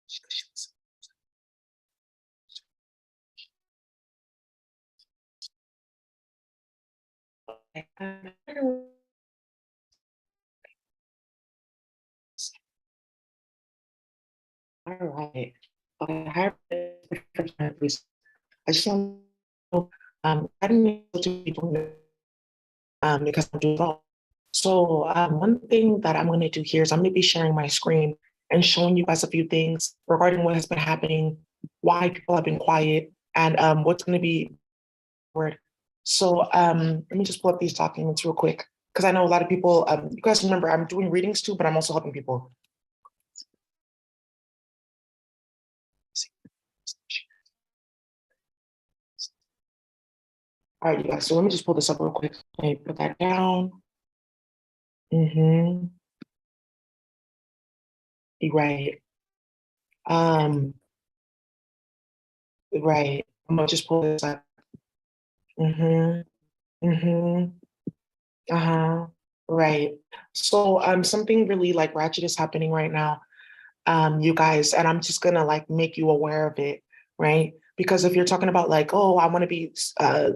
All right. Okay. Hi, please. I just want to know, I didn't know to be doing it, because I'm doing it all. So one thing that I'm going to do here is I'm going to be sharing my screen and showing you guys a few things regarding what has been happening, why people have been quiet, and what's going to be forward. So let me just pull up these documents real quick because I know a lot of people. You guys remember I'm doing readings too, but I'm also helping people. All right, you guys. So let me just pull this up real quick. Okay, put that down. Mm-hmm. Right. Um, right. I'm gonna just pull this up. Mm-hmm. Mm-hmm. Uh-huh. Right. So something really like ratchet is happening right now, you guys, and I'm just gonna like make you aware of it, right? Because if you're talking about like, oh, I want to be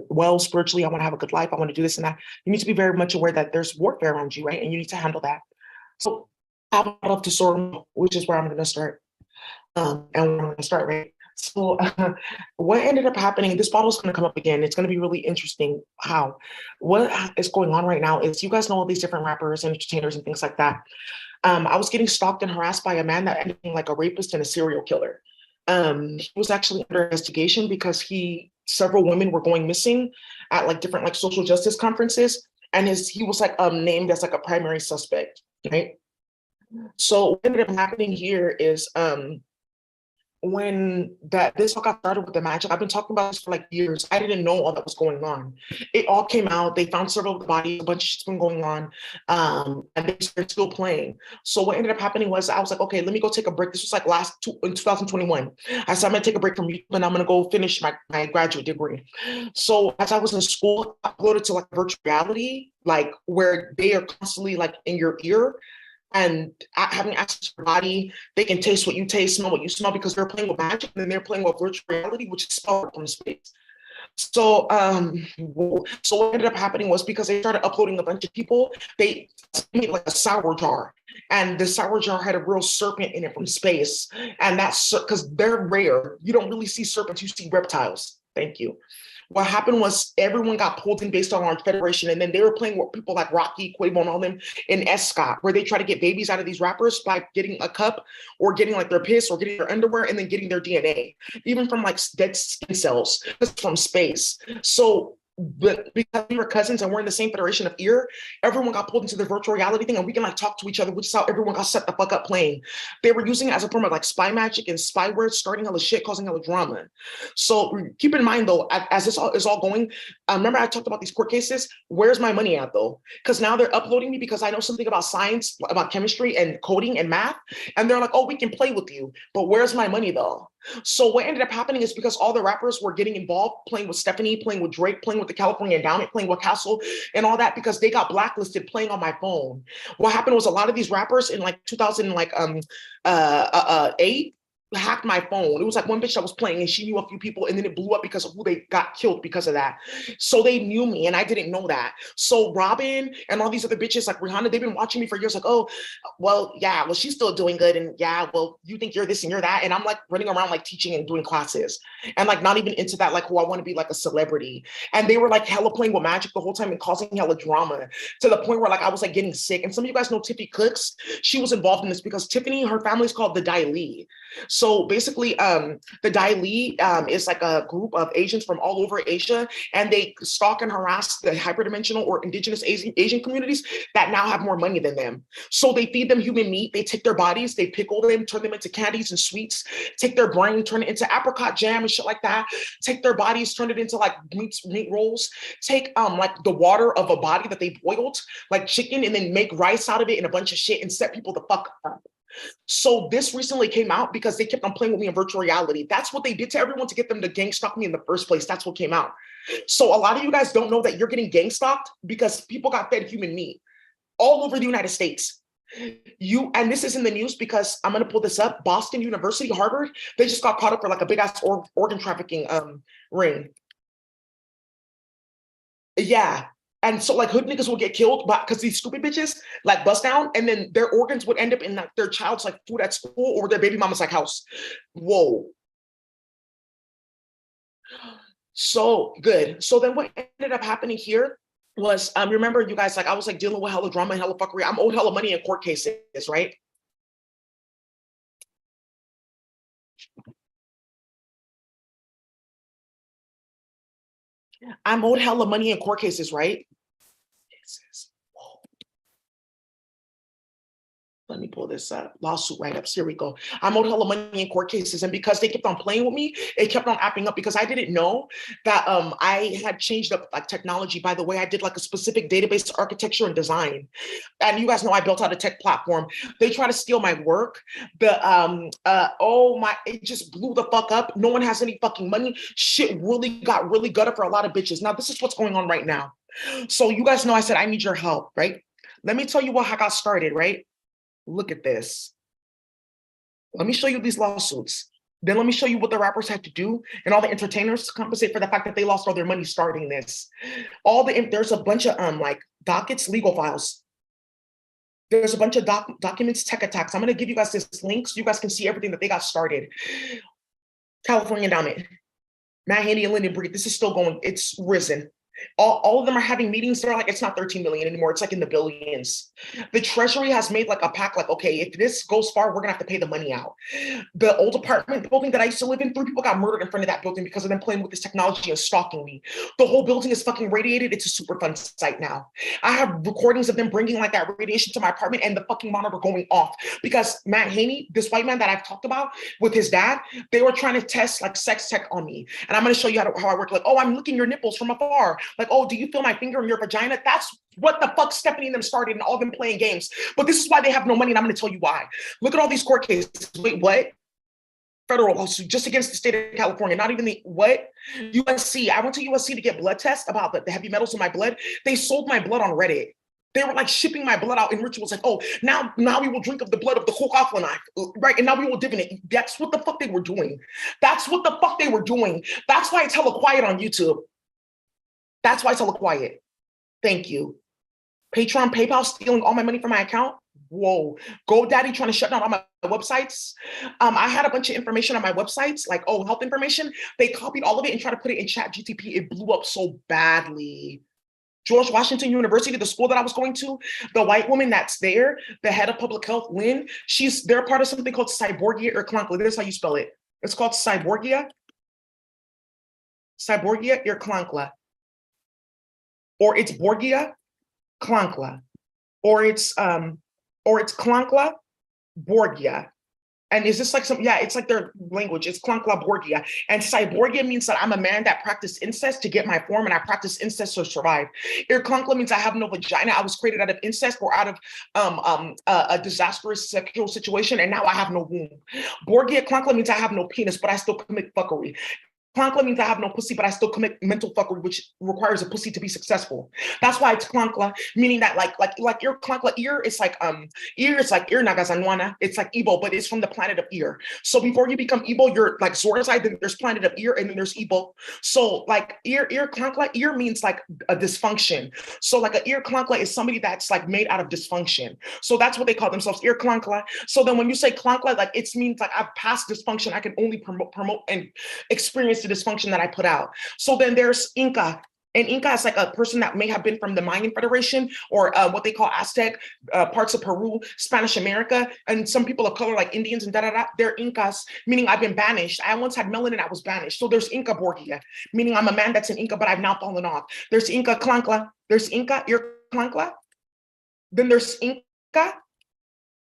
well spiritually, I want to have a good life, I want to do this and that, you need to be very much aware that there's warfare around you, right? And you need to handle that. So I would love to sort, which is where I'm gonna start. And we're going to start, right? So, what ended up happening, this bottle's going to come up again. It's going to be really interesting how. What is going on right now is you guys know all these different rappers and entertainers and things like that. I was getting stalked and harassed by a man that ended up like a rapist and a serial killer. He was actually under investigation because several women were going missing at like different like social justice conferences, and he was like named as like a primary suspect, right? So what ended up happening here is when this all got started with the magic, I've been talking about this for like years. I didn't know all that was going on. It all came out. They found several of the bodies, a bunch of shit's been going on, and they're still playing. So what ended up happening was I was like, okay, let me go take a break. This was like in 2021. I said I'm gonna take a break from YouTube and I'm gonna go finish my graduate degree. So as I was in school, I uploaded to like virtual reality, like where they are constantly like in your ear and having access to your body. They can taste what you taste, smell what you smell, because they're playing with magic and then they're playing with virtual reality, which is power from space. So, so what ended up happening was because they started uploading a bunch of people, they made like a sour jar, and the sour jar had a real serpent in it from space, and that's because they're rare. You don't really see serpents; you see reptiles. Thank you. What happened was everyone got pulled in based on our federation, and then they were playing with people like Rocky, Quavo, and all them in Escott, where they try to get babies out of these rappers by getting a cup or getting like their piss or getting their underwear and then getting their DNA, even from like dead skin cells from space. So but because we were cousins and we're in the same federation of ear, everyone got pulled into the virtual reality thing and we can like talk to each other, which is how everyone got set the fuck up playing. They were using it as a form of like spy magic and spyware, starting hella shit, causing hella drama. So keep in mind though, as this is all going, remember I talked about these court cases? Where's my money at though? Because now they're uploading me because I know something about science, about chemistry and coding and math. And they're like, oh, we can play with you, but where's my money though? So what ended up happening is because all the rappers were getting involved, playing with Stephanie, playing with Drake, playing with the California Endowment, playing with Castle and all that, because they got blacklisted playing on my phone. What happened was a lot of these rappers in like 2008 hacked my phone. It was like one bitch that was playing and she knew a few people and then it blew up because of who they got killed because of that. So they knew me and I didn't know that. So Robin and all these other bitches like Rihanna, they've been watching me for years like, oh, well, yeah, well, she's still doing good. And yeah, well, you think you're this and you're that. And I'm like running around like teaching and doing classes and like not even into that, like, oh, I want to be like a celebrity. And they were like hella playing with magic the whole time and causing hella drama to the point where like I was like getting sick. And some of you guys know Tiffany Cooks. She was involved in this because Tiffany, her family's called the Dai Li. So basically, the Dai Li is like a group of Asians from all over Asia, and they stalk and harass the hyperdimensional or indigenous Asian communities that now have more money than them. So they feed them human meat, they take their bodies, they pickle them, turn them into candies and sweets, take their brain, turn it into apricot jam and shit like that, take their bodies, turn it into like meat rolls, take like the water of a body that they boiled, like chicken, and then make rice out of it and a bunch of shit and set people the fuck up. So this recently came out because they kept on playing with me in virtual reality. That's what they did to everyone to get them to gang stalk me in the first place. That's what came out. So a lot of you guys don't know that you're getting gang stalked because people got fed human meat all over the United States. And this is in the news because I'm gonna pull this up. Boston University, Harvard, they just got caught up for like a big ass organ trafficking ring. Yeah. And so like hood niggas will get killed because these stupid bitches like bust down, and then their organs would end up in like their child's like food at school or their baby mama's like house. Whoa. So good. So then what ended up happening here was remember you guys, like I was like dealing with hella drama and hella fuckery. I'm owed hella money in court cases, right? I'm owed hella money in court cases, right? Let me pull this up. Lawsuit write-ups. Here we go. I'm owed hella money in court cases. And because they kept on playing with me, it kept on apping up because I didn't know that I had changed up like technology. By the way, I did like a specific database architecture and design. And you guys know I built out a tech platform. They try to steal my work. It just blew the fuck up. No one has any fucking money. Shit really got really gutted for a lot of bitches. Now, this is what's going on right now. So you guys know I said I need your help, right? Let me tell you what I got started, right? Look at this. Let me show you these lawsuits. Then let me show you what the rappers had to do and all the entertainers to compensate for the fact that they lost all their money starting this. There's a bunch of like dockets, legal files. There's a bunch of documents, tech attacks. I'm gonna give you guys this link so you guys can see everything that they got started. California endowment, Matt Haney and Lyndon Breed. This is still going. It's risen. All of them are having meetings. They're like, it's not 13 million anymore. It's like in the billions. The Treasury has made like a pact, like, okay, if this goes far, we're gonna have to pay the money out. The old apartment building that I used to live in, 3 people got murdered in front of that building because of them playing with this technology and stalking me. The whole building is fucking radiated. It's a super fun site now. I have recordings of them bringing like that radiation to my apartment and the fucking monitor going off because Matt Haney, this white man that I've talked about with his dad, they were trying to test like sex tech on me. And I'm gonna show you how I work. Like, oh, I'm licking your nipples from afar. Like, oh, do you feel my finger in your vagina? That's what the fuck Stephanie and them started and all them playing games. But this is why they have no money, and I'm going to tell you why. Look at all these court cases. Wait, what? Federal lawsuit just against the state of California. Not even the what? USC. I went to USC to get blood tests about the heavy metals in my blood. They sold my blood on Reddit. They were like shipping my blood out in rituals, like, oh, now we will drink of the blood of the Coca-Cola knife, right? And now we will dip in it. That's what the fuck they were doing. That's what the fuck they were doing. That's why it's hella quiet on YouTube. That's why it's hella quiet. Thank you. Patreon, PayPal stealing all my money from my account. Whoa. GoDaddy trying to shut down all my websites. I had a bunch of information on my websites, like, oh, health information. They copied all of it and tried to put it in ChatGPT. It blew up so badly. George Washington University, the school that I was going to, the white woman that's there, the head of public health, Lynn, they're part of something called Cyborgia Irklankla. This is how you spell it. It's called Cyborgia Irklankla. Or it's Borgia Klankla, or it's Klankla Borgia. And is this like it's like their language. It's Klankla Borgia. And Cyborgia means that I'm a man that practiced incest to get my form, and I practice incest to survive. Irklankla means I have no vagina. I was created out of incest or out of a disastrous sexual situation, and now I have no womb. Borgia Klankla means I have no penis, but I still commit fuckery. Klankla means I have no pussy, but I still commit mental fuckery, which requires a pussy to be successful. That's why it's Klankla, meaning that like your Klankla ear is like ear is like ear nagazanwana. It's like Igbo, but it's from the planet of ear. So before you become Igbo, you're like Zorzai, then there's planet of ear, and then there's Igbo. So like ear Klankla, ear means like a dysfunction. So like an ear Klankla is somebody that's like made out of dysfunction. So that's what they call themselves, ear Klankla. So then when you say Klankla, like it means like I've passed dysfunction. I can only promote and experience the dysfunction that I put out. So then there's Inca. And Inca is like a person that may have been from the Mayan Federation or what they call Aztec, parts of Peru, Spanish America, and some people of color like Indians and da-da-da. They're Incas, meaning I've been banished. I once had melanin, I was banished. So there's Inca Borgia, meaning I'm a man that's an Inca, but I've now fallen off. There's Inca Klankla. There's Inca Klankla. Then there's Inca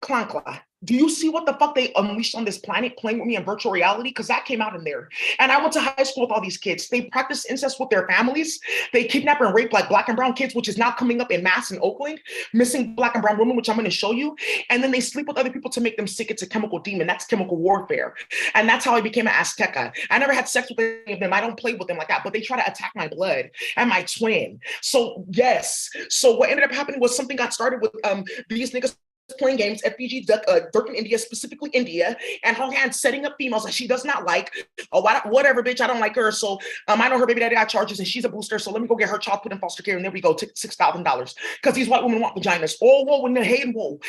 Klankla. Do you see what the fuck they unleashed on this planet playing with me in virtual reality? Because that came out in there. And I went to high school with all these kids. They practice incest with their families. They kidnap and rape like black and brown kids, which is now coming up in mass in Oakland, missing black and brown women, which I'm going to show you. And then they sleep with other people to make them sick. It's a chemical demon. That's chemical warfare. And that's how I became an Azteca. I never had sex with any of them. I don't play with them like that, but they try to attack my blood and my twin. So yes. So what ended up happening was something got started with these niggas playing games, FBG, Dirk in India, specifically India, and her hand setting up females that she does not like. Oh, whatever, bitch, I don't like her. So I know her baby daddy got charges and she's a booster. So let me go get her child put in foster care. And there we go, $6,000. Because these white women want vaginas. Oh, whoa, and the hey, whoa.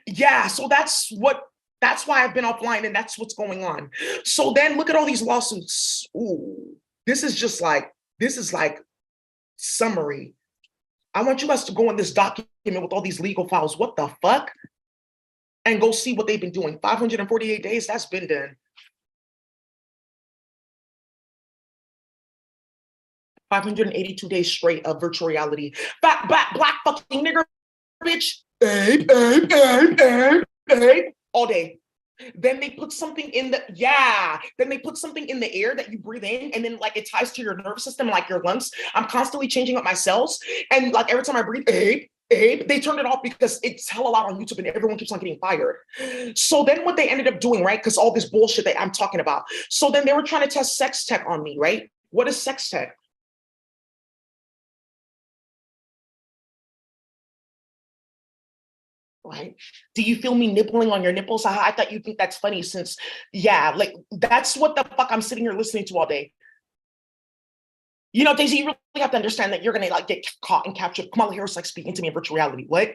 Yeah, so that's why I've been offline and that's what's going on. So then look at all these lawsuits. Ooh, this is like summary. I want you guys to go in this document with all these legal files. What the fuck? And go see what they've been doing. 548 days, that's been done. 582 days straight of virtual reality. Black fucking nigger, bitch. All day. Then they put something in the, then they put something in the air that you breathe in, and then like it ties to your nervous system, like your lungs. I'm constantly changing up my cells, and like every time I breathe, they turned it off because it's hella loud on YouTube and everyone keeps on getting fired. So then what they ended up doing, right? Because all this bullshit that I'm talking about. So then they were trying to test sex tech on me, right? What is sex tech? Right? Do you feel me nibbling on your nipples? I thought you'd think that's funny since, like that's what the fuck I'm sitting here listening to all day. You know, Daisy, you really have to understand that you're gonna like get caught and captured. Kamala Harris like speaking to me in virtual reality. What?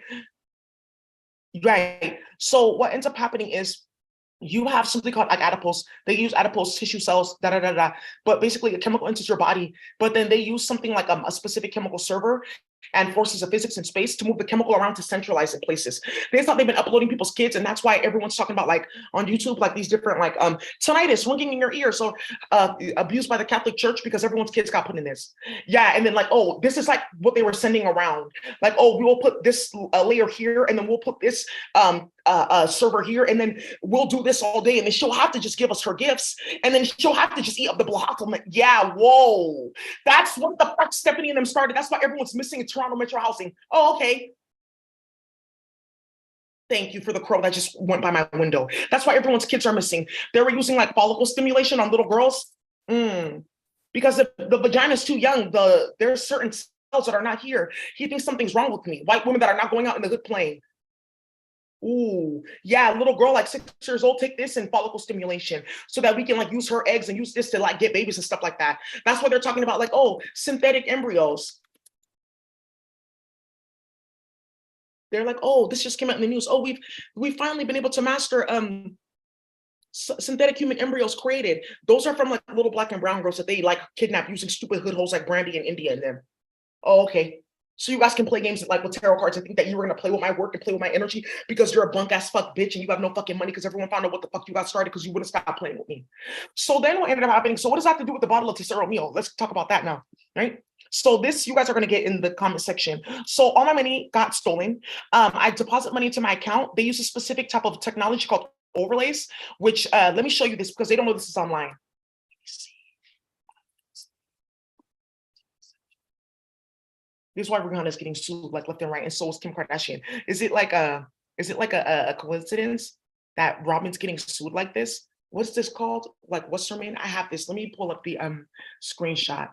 Right. So what ends up happening is you have something called like adipose. They use adipose tissue cells, but basically a chemical enters your body. But then they use something like a specific chemical server and forces of physics and space to move the chemical around to centralize in places. They thought they've been uploading people's kids, and that's why everyone's talking about like on YouTube, like these different like tinnitus ringing in your ear. So abused by the Catholic Church because everyone's kids got put in this. Yeah, and then like, oh, this is like what they were sending around. Like, oh, we will put this layer here, and then we'll put this server here, and then we'll do this all day, and then she'll have to just give us her gifts, and then she'll have to just eat up the block. I'm like, yeah, whoa, that's what the fuck Stephanie and them started. That's why everyone's missing in Toronto Metro Housing. Oh, okay. Thank you for the crow that just went by my window. That's why everyone's kids are missing. They were using like follicle stimulation on little girls. Because if the vagina is too young, there's certain cells that are not here. He thinks something's wrong with me. White women that are not going out in the hood playing. Ooh, yeah, little girl like 6 years old, take this and follicle stimulation so that we can like use her eggs and use this to like get babies and stuff like that. That's why they're talking about like, oh, synthetic embryos. They're like, oh, this just came out in the news. Oh, we've finally been able to master synthetic human embryos created. Those are from like little black and brown girls that they like kidnap using stupid hood hoes like Brandy and India and them. Oh, okay. So you guys can play games like with tarot cards and think that you were gonna play with my work and play with my energy because you're a bunk ass fuck bitch and you have no fucking money because everyone found out what the fuck you got started because you wouldn't stop playing with me. So then what ended up happening? So what does that have to do with the bottle of Tesoro meal? Let's talk about that now, right? So this you guys are gonna get in the comment section. So all my money got stolen. I deposit money into my account. They use a specific type of technology called overlays, which let me show you this because they don't know this is online. This is why Rihanna is getting sued like left and right, and so is Kim Kardashian. Is it like a coincidence that Robin's getting sued like this? What's this called? Like, what's her name? I have this. Let me pull up the screenshot.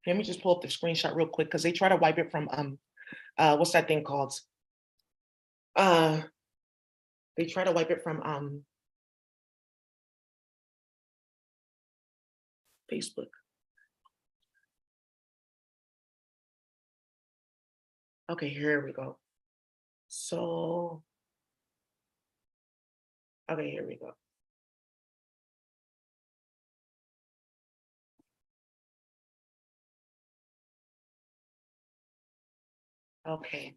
Let me just pull up the screenshot real quick because they try to wipe it from what's that thing called? They try to wipe it from Facebook. Okay, here we go. So, okay, here we go. Okay,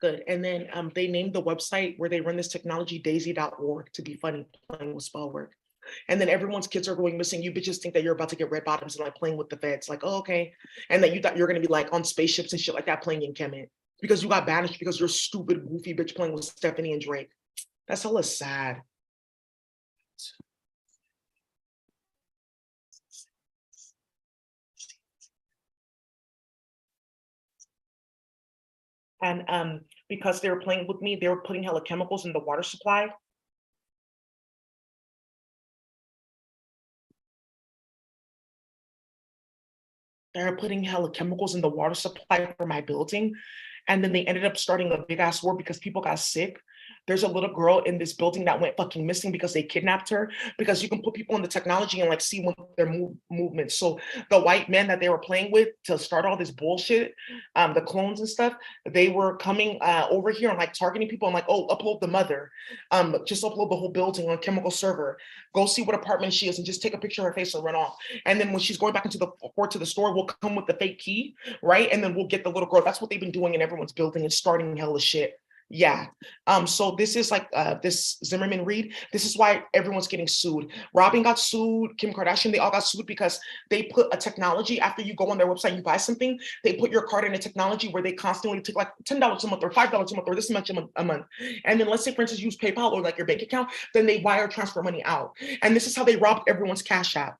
good. And then they named the website where they run this technology daisy.org to be funny, playing with spell work. And then everyone's kids are going missing. You bitches think that you're about to get red bottoms and like playing with the feds. Like, oh, okay. And that you thought you're gonna be like on spaceships and shit like that playing in Kemet because you got banished because you're stupid, goofy bitch playing with Stephanie and Drake. That's hella sad. And because they were playing with me, they were putting hella chemicals in the water supply. They're putting hella chemicals in the water supply for my building. And then they ended up starting a big ass war because people got sick. There's a little girl in this building that went fucking missing because they kidnapped her. Because you can put people in the technology and like see when their movements. So the white men that they were playing with to start all this bullshit, the clones and stuff, they were coming over here and like targeting people and like, oh, upload the mother, just upload the whole building on chemical server. Go see what apartment she is and just take a picture of her face and run off. And then when she's going back into the to the store, we'll come with the fake key, right? And then we'll get the little girl. That's what they've been doing in everyone's building and starting hella shit. Yeah. So this is like this Zimmerman Reed. This is why everyone's getting sued. Robin got sued, Kim Kardashian, they all got sued because they put a technology after you go on their website and you buy something, they put your card in a technology where they constantly take like $10 a month or $5 a month or this much a month. And then let's say, for instance, use PayPal or like your bank account, then they wire transfer money out. And this is how they robbed everyone's Cash App.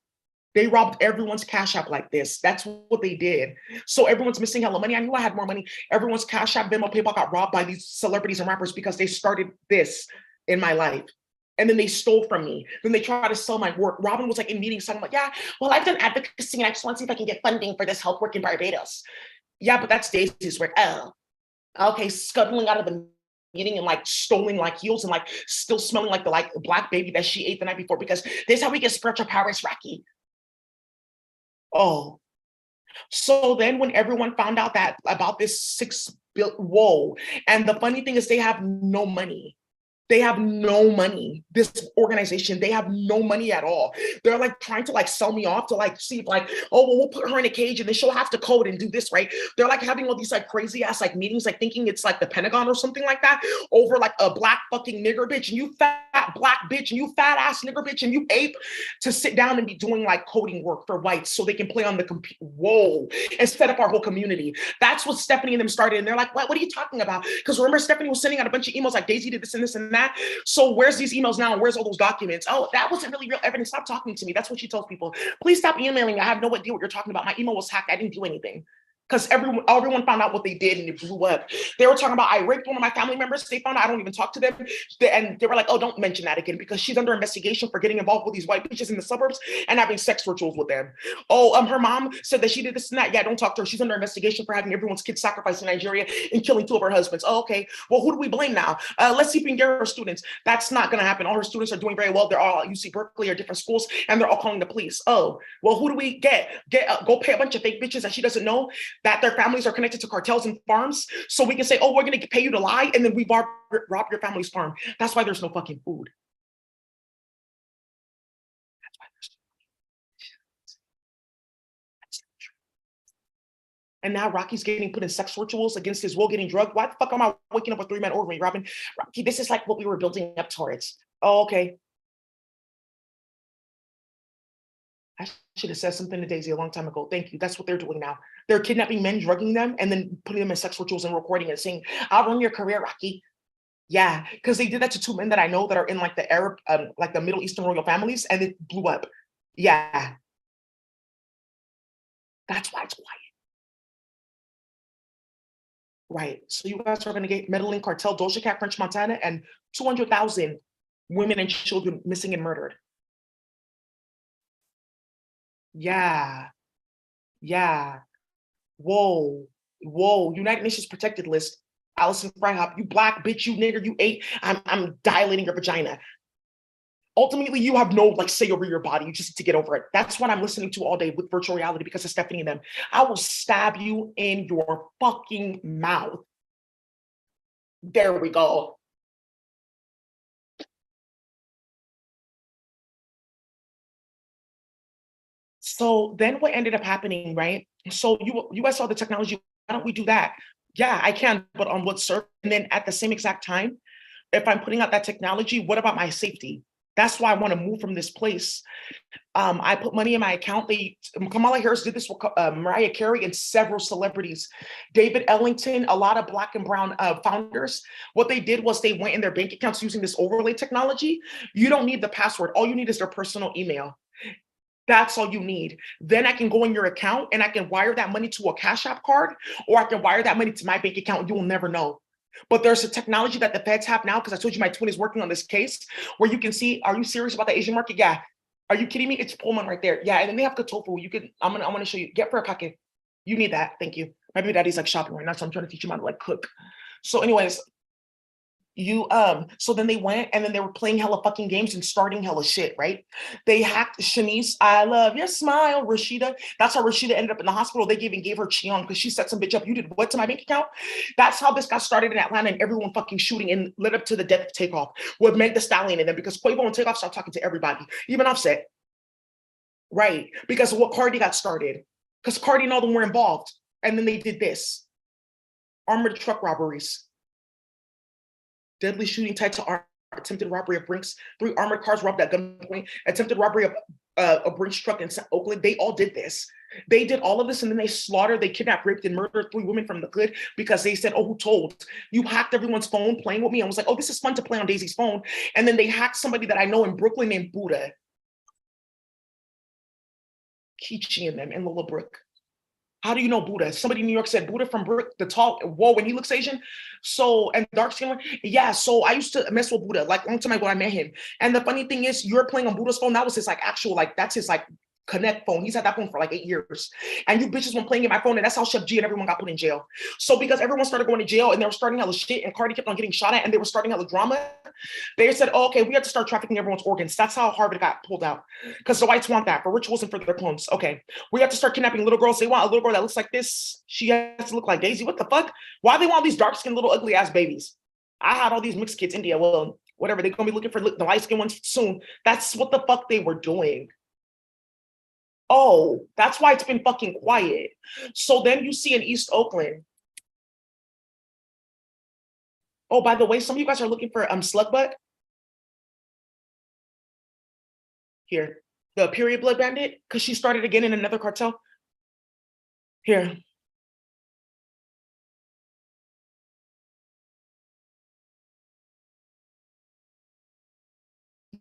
They robbed everyone's Cash App like this. That's what they did. So everyone's missing hella money. I knew I had more money. Everyone's Cash App, Venmo, PayPal got robbed by these celebrities and rappers because they started this in my life. And then they stole from me. Then they try to sell my work. Robin was like in meetings, so I'm like, yeah, well, I've done advocacy and I just want to see if I can get funding for this health work in Barbados. Yeah, but that's Daisy's work. Oh, okay, scuttling out of the meeting and like stolen like heels and like still smelling like the like black baby that she ate the night before because this is how we get spiritual powers, Rocky. Oh, so then when everyone found out that about this 6 bill, whoa. And the funny thing is they have no money. They have no money. This organization, they have no money at all. They're like trying to like sell me off to like see if like, oh, well, we'll put her in a cage and then she'll have to code and do this, right? They're like having all these like crazy ass like meetings, like thinking it's like the Pentagon or something like that over like a black fucking nigger bitch and you fat black bitch and you fat ass nigger bitch and you ape to sit down and be doing like coding work for whites so they can play on the computer. Whoa, and set up our whole community. That's what Stephanie and them started. And they're like, what are you talking about? Because remember, Stephanie was sending out a bunch of emails like Daisy did this and this and that. So where's these emails now? Where's all those documents? Oh, that wasn't really real evidence. Stop talking to me. That's what she tells people. Please stop emailing. I have no idea what you're talking about. My email was hacked. I didn't do anything. Because everyone found out what they did and it blew up. They were talking about I raped one of my family members. They found out I don't even talk to them. And they were like, oh, don't mention that again because she's under investigation for getting involved with these white bitches in the suburbs and having sex rituals with them. Oh, her mom said that she did this and that. Yeah, don't talk to her. She's under investigation for having everyone's kids sacrificed in Nigeria and killing 2 of her husbands. Oh, okay. Well, who do we blame now? Let's see if we can get her students. That's not going to happen. All her students are doing very well. They're all at UC Berkeley or different schools and they're all calling the police. Oh, well, who do we get? Go pay a bunch of fake bitches that she doesn't know that their families are connected to cartels and farms, so we can say, oh, we're going to pay you to lie, and then we rob your family's farm. That's why there's no fucking food. And now Rocky's getting put in sex rituals against his will, getting drugged. Why the fuck am I waking up with 3 men over me, Robin? Rocky, this is like what we were building up towards. Oh, okay. I should have said something to Daisy a long time ago. Thank you. That's what they're doing now. They're kidnapping men, drugging them, and then putting them in sex rituals and recording and saying, I'll ruin your career, Rocky. Yeah, because they did that to 2 men that I know that are in like the Arab, like the Middle Eastern royal families, and it blew up. Yeah, that's why it's quiet. Right. So you guys are going to get meddling cartel, Doja Cat, French Montana, and 200,000 women and children missing and murdered. Yeah, yeah. Whoa, whoa. United Nations protected list. Alison Fryhop, you black bitch, you nigger, you ate. I'm dilating your vagina. Ultimately, you have no like say over your body. You just need to get over it. That's what I'm listening to all day with virtual reality because of Stephanie and them. I will stab you in your fucking mouth. There we go. So then what ended up happening, right? So you guys saw the technology. Why don't we do that? Yeah, I can, but on what server? And then at the same exact time, if I'm putting out that technology, what about my safety? That's why I want to move from this place. I put money in my account. Kamala Harris did this with Mariah Carey and several celebrities. David Ellington, a lot of Black and brown founders. What they did was they went in their bank accounts using this overlay technology. You don't need the password. All you need is their personal email. That's all you need. Then I can go in your account and I can wire that money to a Cash App card, or I can wire that money to my bank account. You will never know. But there's a technology that the feds have now, because I told you my twin is working on this case, where you can see, are you serious about the Asian market? Yeah. Are you kidding me? It's Pullman right there. Yeah, and then they have Katofu. You can. I'm gonna show you. Get for a kake. You need that. Thank you. My baby daddy's like shopping right now, so I'm trying to teach him how to like cook. So, anyways, so then they went and then they were playing hella fucking games and starting hella shit, right? They hacked Shanice, I love your smile, Rashida. That's how Rashida ended up in the hospital. They even gave her Cheon because she set some bitch up. You did what to my bank account? That's how this got started in Atlanta, and everyone fucking shooting and led up to the death of Takeoff with Meg the Stallion in them, because Quavo and Takeoff started talking to everybody, even Offset. Right. Because of what Cardi got started. Because Cardi and all them were involved. And then they did this. Armored truck robberies. Deadly shooting tied to attempted robbery of Brinks. 3 armored cars robbed at gunpoint. Attempted robbery of a Brinks truck in Oakland. They all did this. They did all of this, and then they slaughtered, they kidnapped, raped, and murdered 3 women from the hood because they said, oh, who told? You hacked everyone's phone playing with me. I was like, oh, this is fun to play on Daisy's phone. And then they hacked somebody that I know in Brooklyn named Buddha. Kichi and them, and Lola Brooke. How do you know Buddha? Somebody in New York said Buddha from Brooke, the tall, whoa, when he looks Asian. So, and dark skin one. Yeah, so I used to mess with Buddha, like long time ago I met him. And the funny thing is, you're playing on Buddha's phone. That was his like actual, like, that's his like Connect phone. He's had that phone for like 8 years. And you bitches were playing in my phone, and that's how Chef G and everyone got put in jail. So because everyone started going to jail and they were starting hella shit, and Cardi kept on getting shot at, and they were starting hella drama, they said, oh, okay, we have to start trafficking everyone's organs. That's how Harvard got pulled out. Because the whites want that for rituals and for their clones. Okay, we have to start kidnapping little girls. They want a little girl that looks like this. She has to look like Daisy. What the fuck? Why do they want these dark-skinned little ugly ass babies? I had all these mixed kids, India. Well, whatever. They're gonna be looking for the light-skinned ones soon. That's what the fuck they were doing. Oh, that's why it's been fucking quiet. So then you see in East Oakland. Oh, by the way, some of you guys are looking for slug butt. Here, the period blood bandit, because she started again in another cartel. Here.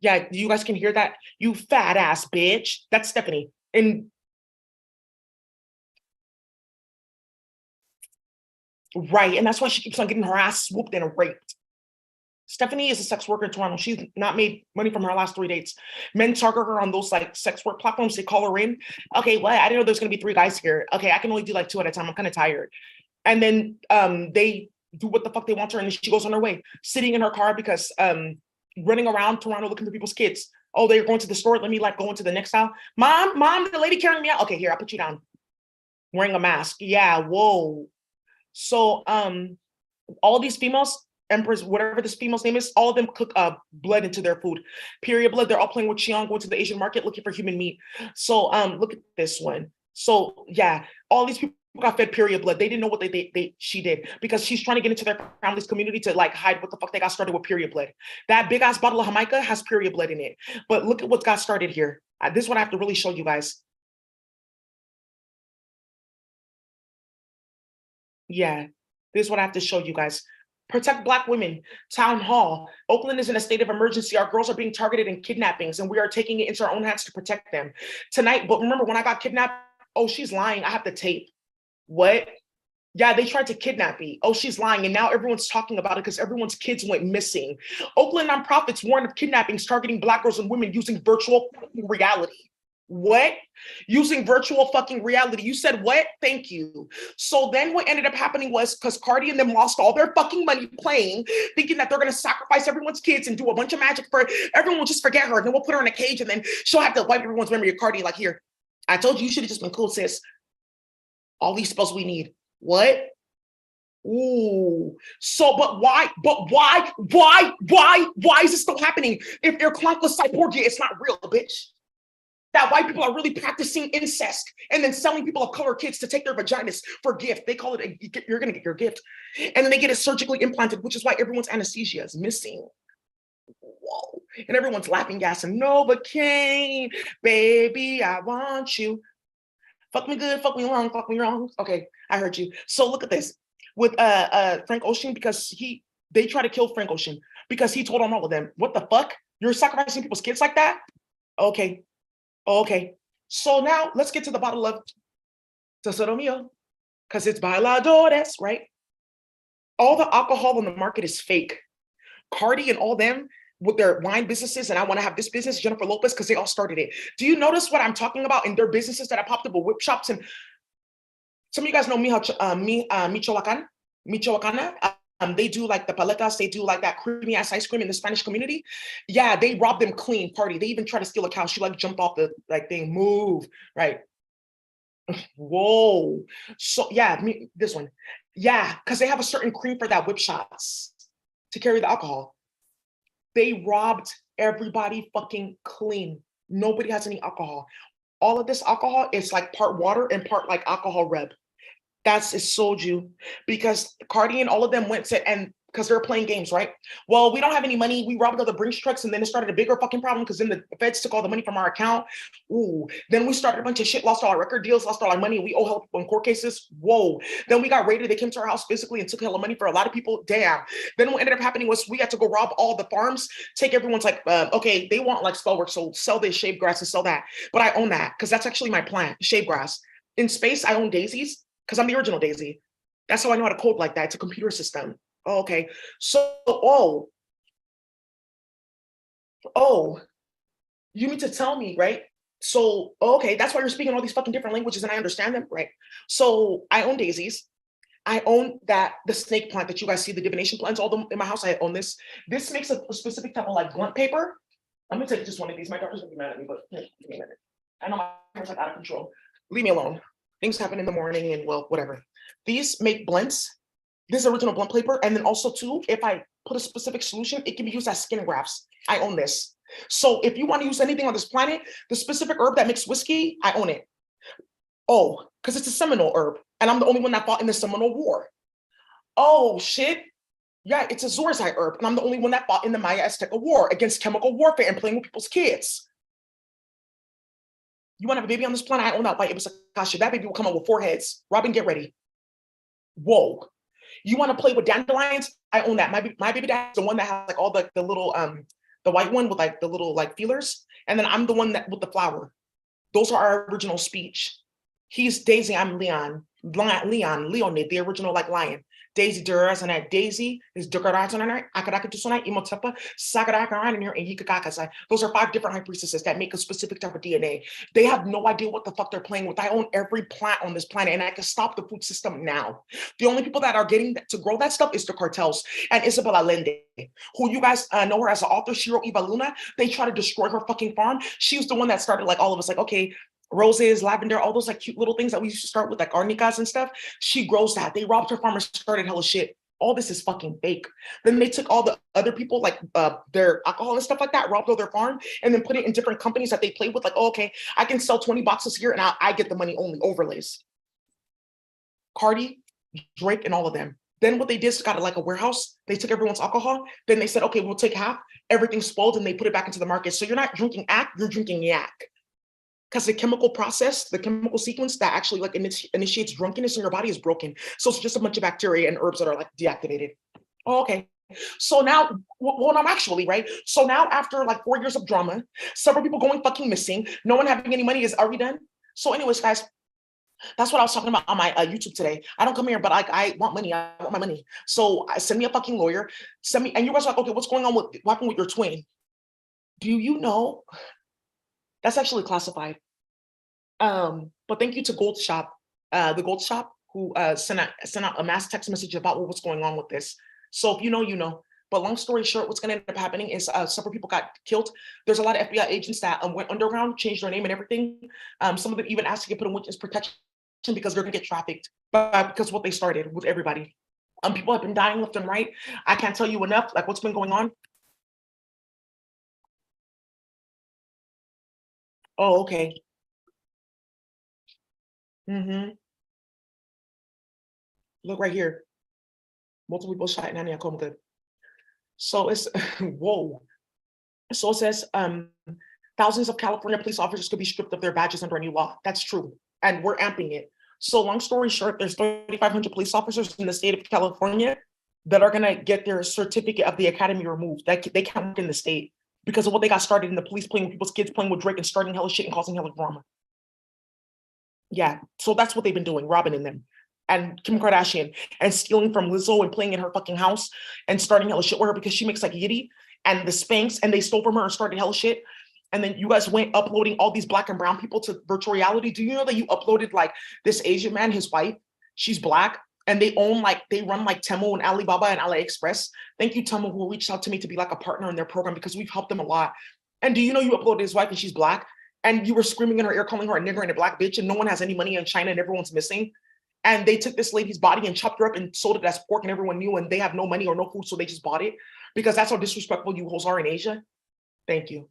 Yeah, you guys can hear that? You fat ass bitch. That's Stephanie. And right, and that's why she keeps on getting her ass swooped and raped. Stephanie is a sex worker in Toronto. She's not made money from her last 3 dates. Men target her on those like sex work platforms. They call her in. Okay, what? I didn't know there's gonna be 3 guys here. Okay, I can only do like 2 at a time. I'm kind of tired. And then they do what the fuck they want to her, and she goes on her way, sitting in her car because running around Toronto looking for people's kids. Oh, they're going to the store. Let me like go into the next aisle. Mom, the lady carrying me out. Okay, here, I'll put you down. Wearing a mask. Yeah, whoa. So all these females, empress, whatever this female's name is, all of them cook blood into their food. Period blood. They're all playing with Xi'an, going to the Asian market looking for human meat. So look at this one. So yeah, all these people got fed period blood. They didn't know what she did, because she's trying to get into their family's community to like hide what the fuck they got started with period blood. That big ass bottle of Jamaica has period blood in it. But look at what got started here. This is what I have to really show you guys. Yeah, this is what I have to show you guys. Protect Black women. Town hall. Oakland is in a state of emergency. Our girls are being targeted in kidnappings, and we are taking it into our own hands to protect them tonight. But remember, when I got kidnapped, oh, she's lying. I have the tape. What? Yeah, they tried to kidnap me. Oh, she's lying. And now everyone's talking about it because everyone's kids went missing. Oakland nonprofits warn of kidnappings targeting Black girls and women using virtual reality. What? Using virtual fucking reality. You said what? Thank you. So then what ended up happening was, because Cardi and them lost all their fucking money playing, thinking that they're going to sacrifice everyone's kids and do a bunch of magic for everyone will just forget her. And then we'll put her in a cage, and then she'll have to wipe everyone's memory of Cardi. Like, here, I told you, you should have just been cool, sis. All these spells we need. What? Ooh. So, but why is this still happening? If they're clunkless cyborgia, it's not real, bitch. That white people are really practicing incest and then selling people of color kids to take their vaginas for gift. They call it, you're going to get your gift. And then they get it surgically implanted, which is why everyone's anesthesia is missing. Whoa. And everyone's laughing, gassing, no, but Kane, baby, I want you. Fuck me good, fuck me wrong, fuck me wrong. Okay, I heard you. So look at this. With Frank Ocean, because they try to kill Frank Ocean because he told on all of them, what the fuck? You're sacrificing people's kids like that? Okay. Okay, so now let's get to the bottle of Tesoro Mio, because it's bailadores, right? All the alcohol on the market is fake. Cardi and all them, with their wine businesses, and I want to have this business, Jennifer Lopez, because they all started it. Do you notice what I'm talking about in their businesses that I popped up with whip shops? And some of you guys know Michoacan, Michoacana. They do like the paletas, they do like that creamy ass ice cream in the Spanish community. Yeah, they robbed them clean, party. They even tried to steal a cow. She like jumped off the like thing, move, right? Whoa. So yeah, this one. Yeah, because they have a certain cream for that whip shots to carry the alcohol. They robbed everybody fucking clean. Nobody has any alcohol. All of this alcohol is like part water and part like alcohol reb. That's is soju, because Cardi and all of them went to, and because they're playing games, right? Well, we don't have any money. We robbed all the Brinks trucks, and then it started a bigger fucking problem because then the feds took all the money from our account. Ooh, then we started a bunch of shit, lost all our record deals, lost all our money. We owe help on court cases. Whoa. Then we got raided. They came to our house physically and took hella money for a lot of people. Damn. Then what ended up happening was we had to go rob all the farms, take everyone's like, okay, they want like spell work, so sell this shave grass and sell that. But I own that because that's actually my plant, shave grass. In space, I own daisies because I'm the original Daisy. That's how I know how to code like that. It's a computer system. Oh, okay. So, you need to tell me, right? So, okay, that's why you're speaking all these fucking different languages and I understand them, right? So I own daisies. I own the snake plant that you guys see, the divination plants, all them in my house. I own this. This makes a specific type of like blunt paper. I'm gonna take just one of these. My daughter's gonna be mad at me, but give me a minute. I know my hair's like out of control. Leave me alone. Things happen in the morning and well, whatever. These make blunts. This is original blunt paper. And then also too, if I put a specific solution, it can be used as skin grafts. I own this. So if you want to use anything on this planet, the specific herb that makes whiskey, I own it. Oh, because it's a Seminole herb. And I'm the only one that fought in the Seminole War. Oh, shit. Yeah, it's a Zorzite herb. And I'm the only one that fought in the Maya Azteca War against chemical warfare and playing with people's kids. You want to have a baby on this planet? I own that white Ibisakasha. That baby will come out with 4 heads. Robin, get ready. Whoa. You want to play with dandelions? I own that. My baby dad is the one that has like all the little the white one with like the little like feelers, and then I'm the one that with the flower. Those are our original speech. He's Daisy. I'm Leon. Leonid, the original like lion. Daisy Duras and that Daisy is Dukaratana, Akarakatusanai, Imotepa, Sakarakaran and Yikakakasai. Those are 5 different high priestesses that make a specific type of DNA. They have no idea what the fuck they're playing with. I own every plant on this planet and I can stop the food system now. The only people that are getting to grow that stuff is the cartels and Isabel Allende, who you guys know her as an author, Shiro Eva Luna. They try to destroy her fucking farm. She was the one that started like all of us like, okay, roses, lavender, all those like cute little things that we used to start with, like arnicas and stuff. She grows that. They robbed her farm and started hella shit. All this is fucking fake. Then they took all the other people, like their alcohol and stuff like that, robbed all their farm, and then put it in different companies that they play with. Like, oh, okay, I can sell 20 boxes here, and I get the money only overlays. Cardi, Drake, and all of them. Then what they did is got like a warehouse. They took everyone's alcohol. Then they said, okay, we'll take half. Everything spoiled, and they put it back into the market. So you're not drinking ack, you're drinking yak. Because the chemical process, the chemical sequence that actually like initiates drunkenness in your body is broken. So it's just a bunch of bacteria and herbs that are like deactivated. Oh, okay. So now, well, I'm actually, right? So now after like 4 years of drama, several people going fucking missing, no one having any money, are we done? So anyways, guys, that's what I was talking about on my YouTube today. I don't come here, but I want money. I want my money. So send me a fucking lawyer. Send me, and you guys are like, okay, what's going on with what happened with your twin? Do you know? That's actually classified. But thank you to Gold Shop, the Gold Shop, who sent out a mass text message about what was going on with this. So if you know, you know. But long story short, what's going to end up happening is several people got killed. There's a lot of FBI agents that went underground, changed their name and everything. Some of them even asked to get put in witness protection because they're going to get trafficked because of what they started with everybody. People have been dying left and right. I can't tell you enough, like what's been going on. Oh, okay. Mm-hmm. Look right here. Multiple people shot in Aniacoma. Good. So it's whoa. So it says thousands of California police officers could be stripped of their badges under a new law. That's true. And we're amping it. So long story short, there's 3,500 police officers in the state of California that are gonna get their certificate of the academy removed. That they can't work in the state because of what they got started in the police playing with people's kids, playing with Drake and starting hella shit and causing hella drama. Yeah, so that's what they've been doing, robbing in them. And Kim Kardashian and stealing from Lizzo and playing in her fucking house and starting hella shit with her because she makes like Yiddy and the Spanx, and they stole from her and started hell shit. And then you guys went uploading all these black and brown people to virtual reality. Do you know that you uploaded like this Asian man, his wife, she's black, and they run like Temu and Alibaba and AliExpress. Thank you, Temu, who reached out to me to be like a partner in their program because we've helped them a lot. And do you know you uploaded his wife and she's black? And you were screaming in her ear, calling her a nigger and a black bitch, and no one has any money in China and everyone's missing. And they took this lady's body and chopped her up and sold it as pork, and everyone knew, and they have no money or no food, so they just bought it because that's how disrespectful you hoes are in Asia. Thank you.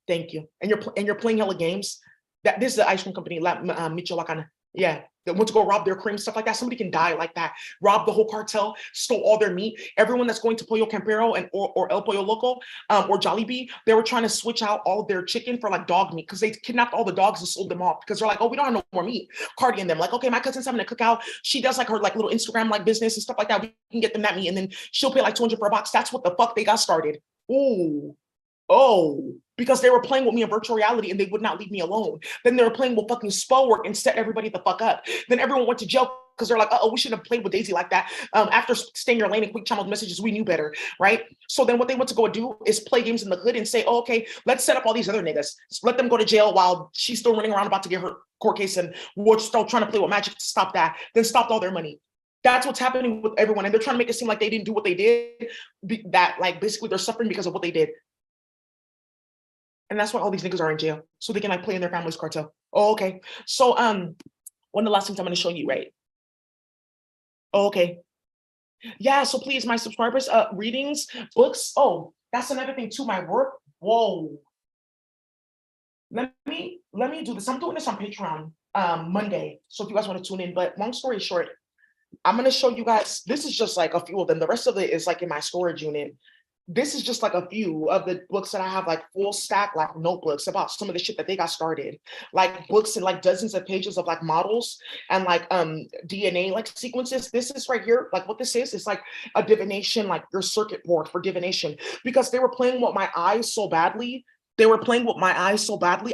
Thank you. And you're playing hella games. This is the ice cream company, Michoacan. Yeah, they went to go rob their cream, stuff like that. Somebody can die like that. Rob the whole cartel, stole all their meat. Everyone that's going to Pollo Campero and or El Pollo Loco or Jollibee, they were trying to switch out all of their chicken for like dog meat because they kidnapped all the dogs and sold them off because they're like, oh, we don't have no more meat. Cardi and them like, okay, my cousin's having a cookout. She does like her like little Instagram like business and stuff like that. We can get them that meat, and then she'll pay like 200 for a box. That's what the fuck they got started. Ooh. Oh, because they were playing with me in virtual reality and they would not leave me alone. Then they were playing with fucking spell work and set everybody the fuck up. Then everyone went to jail because they're like, oh, we shouldn't have played with Daisy like that. After staying your lane and quick channel messages, we knew better, right? So then what they went to go do is play games in the hood and say, oh, okay, let's set up all these other niggas. Let them go to jail while she's still running around about to get her court case, and we're still trying to play with magic to stop that. Then stopped all their money. That's what's happening with everyone. And they're trying to make it seem like they didn't do what they did, that like basically they're suffering because of what they did. And that's why all these niggas are in jail, so they can like play in their family's cartel. Oh, okay. So one of the last things I'm going to show you, right? Oh, okay. Yeah, so please, my subscribers, readings, books. Oh, that's another thing too, my work. Whoa. Let me do this. I'm doing this on Patreon Monday. So if you guys want to tune in, but long story short, I'm going to show you guys, this is just like a few of them. The rest of it is like in my storage unit. This is just like a few of the books that I have, like full stack, like notebooks about some of the shit that they got started, like books and like dozens of pages of like models and like DNA like sequences. This is right here, like what this is like a divination, like your circuit board for divination, because they were playing with my eyes so badly.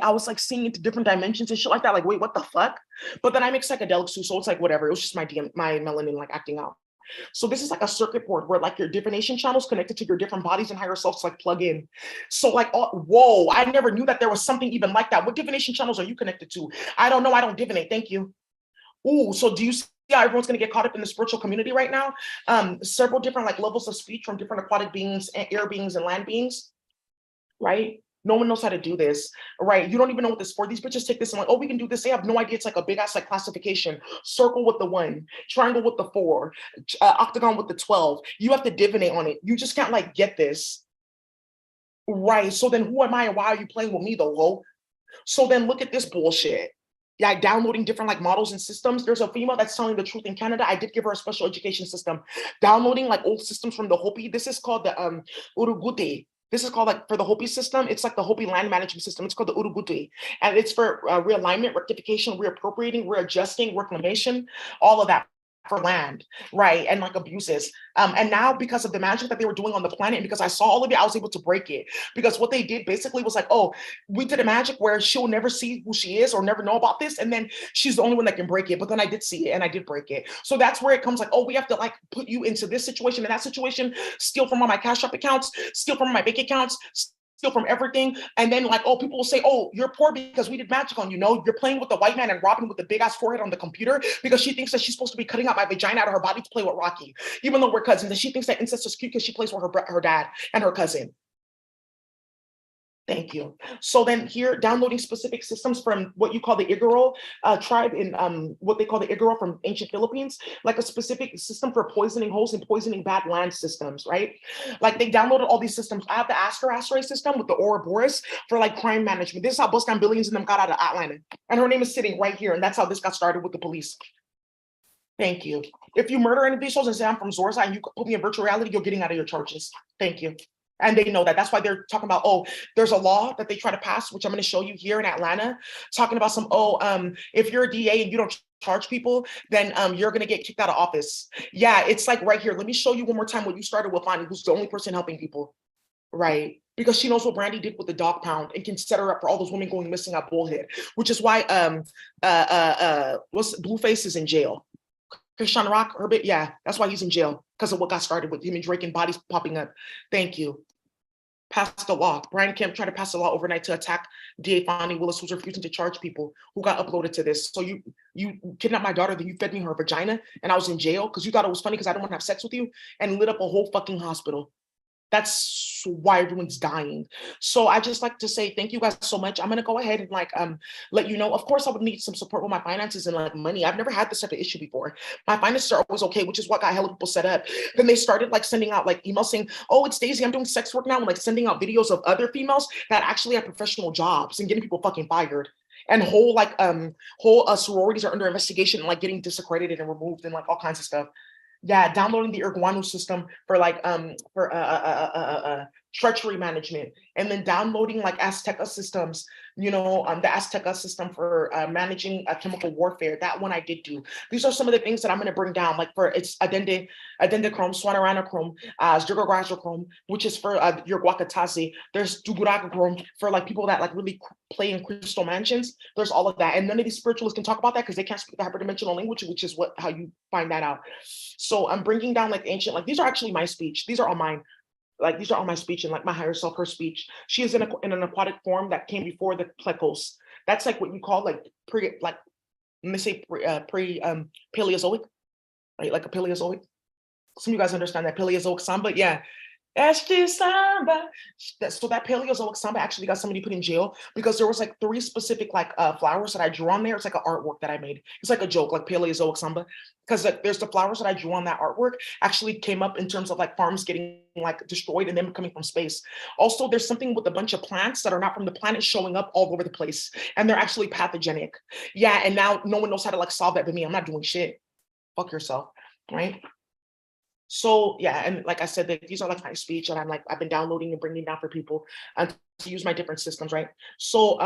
I was like seeing into different dimensions and shit like that. Like, wait, what the fuck? But then I make psychedelics too, so it's like whatever. It was just my melanin like acting out. So this is like a circuit board where like your divination channels connected to your different bodies and higher selves like plug in. So like, oh, whoa, I never knew that there was something even like that. What divination channels are you connected to? I don't know. I don't divinate. Thank you. Ooh, so do you see how everyone's going to get caught up in the spiritual community right now? Several different like levels of speech from different aquatic beings, air beings, and land beings, right? No one knows how to do this, right? You don't even know what this for. These bitches take this and like, oh, we can do this. They have no idea. It's like a big ass like classification. Circle with the 1, triangle with the 4, octagon with the 12. You have to divinate on it. You just can't like get this, right? So then who am I and why are you playing with me though, ho? So then look at this bullshit. Yeah, downloading different like models and systems. There's a female that's telling the truth in Canada. I did give her a special education system. Downloading like old systems from the Hopi. This is called the Urugute. This is called like for the Hopi system. It's like the Hopi land management system. It's called the Urugute. And it's for realignment, rectification, reappropriating, readjusting, reclamation, all of that for land, right? And like abuses. And now because of the magic that they were doing on the planet, and because I saw all of it, I was able to break it. Because what they did basically was like, oh, we did a magic where she'll never see who she is or never know about this. And then she's the only one that can break it. But then I did see it and I did break it. So that's where it comes like, oh, we have to like put you into this situation and that situation, steal from all my Cash App accounts, steal from my bank accounts, steal from everything. And then like, oh, people will say, oh, you're poor because we did magic on you. No, you're playing with the white man and Robin with the big ass forehead on the computer because she thinks that she's supposed to be cutting out my vagina out of her body to play with Rocky, even though we're cousins. And she thinks that incest is cute because she plays with her dad and her cousin. Thank you. So then here, downloading specific systems from what you call the Igorot tribe in what they call the Igorot from ancient Philippines, like a specific system for poisoning holes and poisoning bad land systems, right? Like they downloaded all these systems. I have the Asteroid system with the Ouroboros for like crime management. This is how Bust Down Billions and them got out of Atlanta. And her name is sitting right here. And that's how this got started with the police. Thank you. If you murder any of these souls and say I'm from Zorza and you put me in virtual reality, you're getting out of your charges. Thank you. And they know that. That's why they're talking about, oh, there's a law that they try to pass, which I'm going to show you here in Atlanta, talking about some, if you're a DA and you don't charge people, then you're going to get kicked out of office. Yeah, it's like right here. Let me show you one more time what you started with Lonnie, who's the only person helping people, right? Because she knows what Brandy did with the dog pound and can set her up for all those women going missing at Bullhead, which is why Blueface is in jail. Christian Rock, Herbert, yeah, that's why he's in jail, because of what got started with him and Drake and bodies popping up. Thank you. Passed the law. Brian Kemp tried to pass a law overnight to attack DA Fonnie Willis, who's refusing to charge people who got uploaded to this. So you kidnapped my daughter, then you fed me her vagina, and I was in jail because you thought it was funny because I don't want to have sex with you, and lit up a whole fucking hospital. That's why everyone's dying. So I just like to say thank you guys so much. I'm gonna go ahead and like let you know. Of course, I would need some support with my finances and like money. I've never had this type of issue before. My finances are always okay, which is what got hella people set up. Then they started like sending out like emails saying, "Oh, it's Daisy, I'm doing sex work now," and like sending out videos of other females that actually have professional jobs and getting people fucking fired. And whole sororities are under investigation and like getting disaccredited and removed and like all kinds of stuff. Yeah, downloading the Iguanu system for like treachery management, and then downloading like Azteca systems, the Azteca system for managing chemical warfare. That one I did do. These are some of the things that I'm going to bring down, like for it's adendochrome, swanorhanochrome, zergographrome, which is for your guacatazi. There's duguragachrome for like people that like really play in crystal mansions. There's all of that, and none of these spiritualists can talk about that because they can't speak the hyperdimensional language, which is how you find that out. So I'm bringing down like ancient, like these are actually my speech. These are all mine. Like these are all my speech and like my higher self, her speech. She is in an aquatic form that came before the plecos. That's like what you call like let me say Paleozoic, right? Like a Paleozoic. Some of you guys understand that Paleozoic samba, yeah. Samba. So that Paleozoic samba actually got somebody put in jail because there was like 3 specific like flowers that I drew on there. It's like an artwork that I made. It's like a joke, like Paleozoic samba, because like, there's the flowers that I drew on that artwork actually came up in terms of like farms getting like destroyed and them coming from space. Also, there's something with a bunch of plants that are not from the planet showing up all over the place, and they're actually pathogenic. Yeah, and now no one knows how to like solve that but me. I'm not doing shit. Fuck yourself, right? So yeah, and like I said, these are like my speech, and I've been downloading and bringing down for people to use my different systems, right? So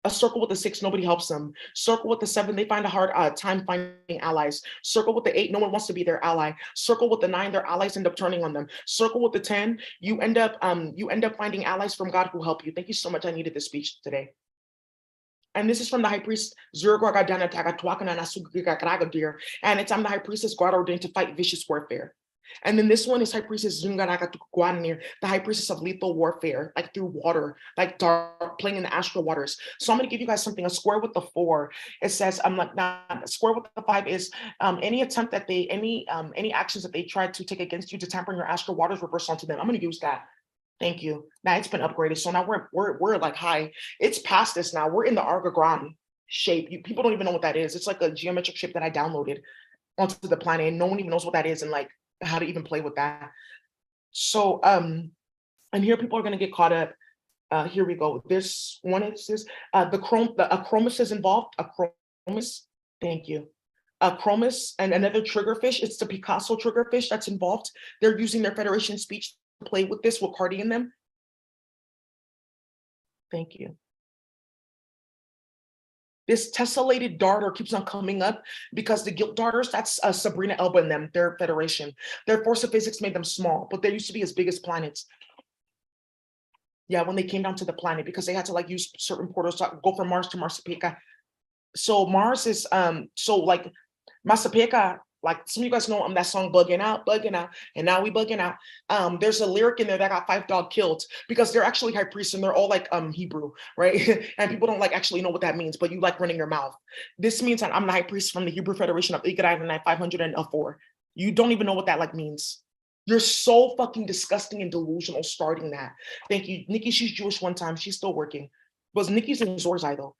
a circle with the 6, nobody helps them. Circle with the 7, they find a hard time finding allies. Circle with the 8, no one wants to be their ally. Circle with the 9, their allies end up turning on them. Circle with the 10, you end up finding allies from God who help you. Thank you so much. I needed this speech today. And this is from the high priest, and it's I'm the high priestess, God ordained to fight vicious warfare. And then this one is high priestess the high priestess of lethal warfare, like through water, like dark, playing in the astral waters. So I'm going to give you guys something, a square with the 4. It says, I'm like, a square with the 5 is any attempt that any actions that they try to take against you to tamper in your astral waters, reverse onto them. I'm going to use that. Thank you. Now it's been upgraded. So now we're like high. It's past this now. We're in the Argagram shape. People don't even know what that is. It's like a geometric shape that I downloaded onto the planet, and no one even knows what that is and like how to even play with that. So and here people are gonna get caught up. Here we go. This one is this the Chromis is involved. A Chromis. Thank you. A Chromis and another triggerfish. It's the Picasso triggerfish that's involved. They're using their Federation speech play with this with Cardi in them. Thank you. This tessellated darter keeps on coming up because the guilt darters, that's Sabrina Elba and them, their Federation. Their force of physics made them small, but they used to be as big as planets. Yeah, when they came down to the planet, because they had to like use certain portals to go from Mars to Massapequa. So Mars is so like Massapequa, like some of you guys know that song bugging out, and now we bugging out. There's a lyric in there that got 5 dog killed because they're actually high priests and they're all like Hebrew, right? And people don't like actually know what that means, but you like running your mouth. This means that I'm the high priest from the Hebrew Federation of Ikadai 504. You don't even know what that like means. You're so fucking disgusting and delusional starting that. Thank you. Nikki, she's Jewish one time. She's still working. Was Nikki's in Zorzai though.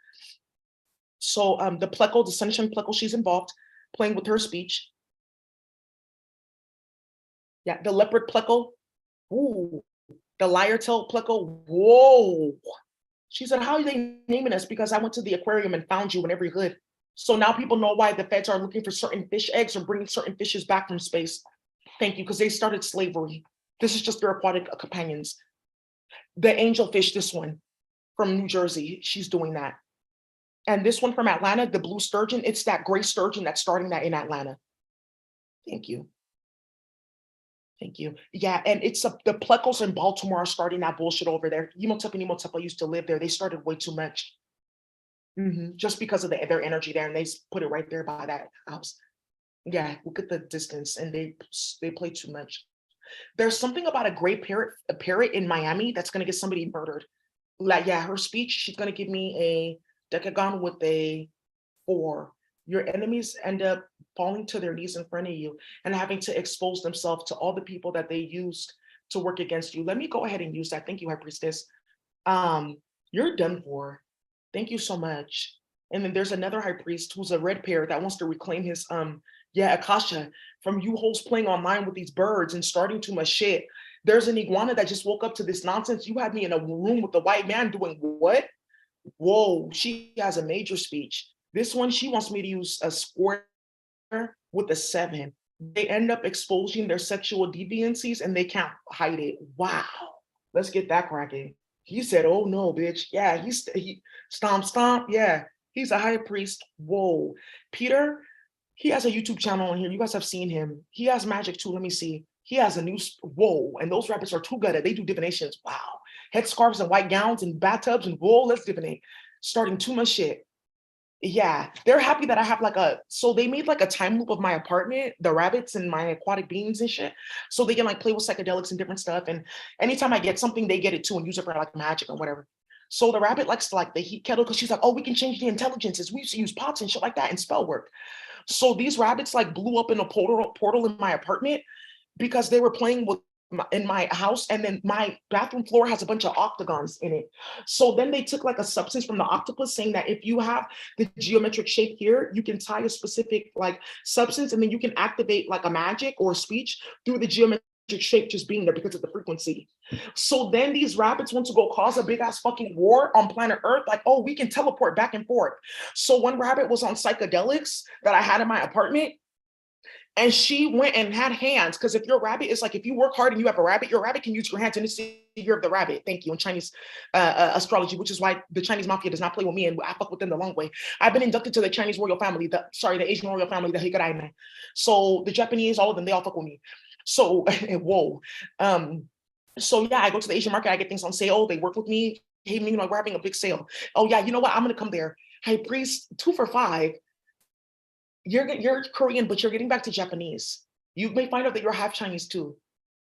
So the pleco, the sunshine pleco, she's involved, playing with her speech. Yeah, the leopard pleco. Ooh, the liar tail pleco. Whoa. She said, how are they naming us? Because I went to the aquarium and found you in every hood. So now people know why the feds are looking for certain fish eggs or bringing certain fishes back from space. Thank you, because they started slavery. This is just their aquatic companions. The angelfish, this one from New Jersey, she's doing that. And this one from Atlanta, the blue sturgeon, it's that gray sturgeon that's starting that in Atlanta. Thank you. Thank you. Yeah, and it's the plecos in Baltimore are starting that bullshit over there. Imhotep and Imhotep used to live there. They started way too much. Just because of their energy there, and they put it right there by that house. Yeah, look at the distance, and they play too much. There's something about a parrot in Miami that's gonna get somebody murdered. Like, yeah, her speech, she's gonna give me a decagon with a 4. Your enemies end up falling to their knees in front of you and having to expose themselves to all the people that they used to work against you. Let me go ahead and use that. Thank you, High Priestess. Um, you're done for. Thank you so much. And then there's another high priest who's a red parrot that wants to reclaim his yeah, Akasha from you hosts playing online with these birds and starting too much shit. There's an iguana that just woke up to this nonsense. You had me in a room with the white man doing what? Whoa, she has a major speech. This one, she wants me to use a square with a 7. They end up exposing their sexual deviancies and they can't hide it. Wow. Let's get that cracking. He said, "Oh no, bitch." Yeah, he stomp stomp. Yeah, he's a high priest. Whoa, Peter. He has a YouTube channel on here. You guys have seen him. He has magic too. Let me see. He has a new whoa, and those rabbits are too good at. They do divinations. Wow, headscarves and white gowns and bathtubs and whoa, let's divinate. Starting too much shit. Yeah, they're happy that I have like so they made like a time loop of my apartment, the rabbits and my aquatic beings and shit. So they can like play with psychedelics and different stuff. And anytime I get something, they get it too and use it for like magic or whatever. So the rabbit likes to like the heat kettle because she's like, oh, we can change the intelligences. We used to use pots and shit like that and spell work. So these rabbits like blew up in a portal in my apartment because they were playing with in my house, and then my bathroom floor has a bunch of octagons in it. So then they took like a substance from the octopus saying that if you have the geometric shape here, you can tie a specific like substance and then you can activate like a magic or a speech through the geometric shape just being there because of the frequency. So then these rabbits want to go cause a big ass fucking war on planet Earth, like, oh, we can teleport back and forth. So one rabbit was on psychedelics that I had in my apartment, and she went and had hands, because if your rabbit is like, if you work hard and you have a rabbit, your rabbit can use your hands in the year of the rabbit. Thank you. In Chinese astrology, which is why the Chinese mafia does not play with me and I fuck with them the long way. I've been inducted to the Chinese royal family, the Asian royal family, the Hikaraime. So the Japanese, all of them, they all fuck with me. So, whoa. So yeah, I go to the Asian market, I get things on sale. They work with me. Hey, you know, we're having a big sale. Oh yeah, you know what? I'm gonna come there. Hey, priest, 2 for $5. You're Korean, but you're getting back to Japanese. You may find out that you're half Chinese too.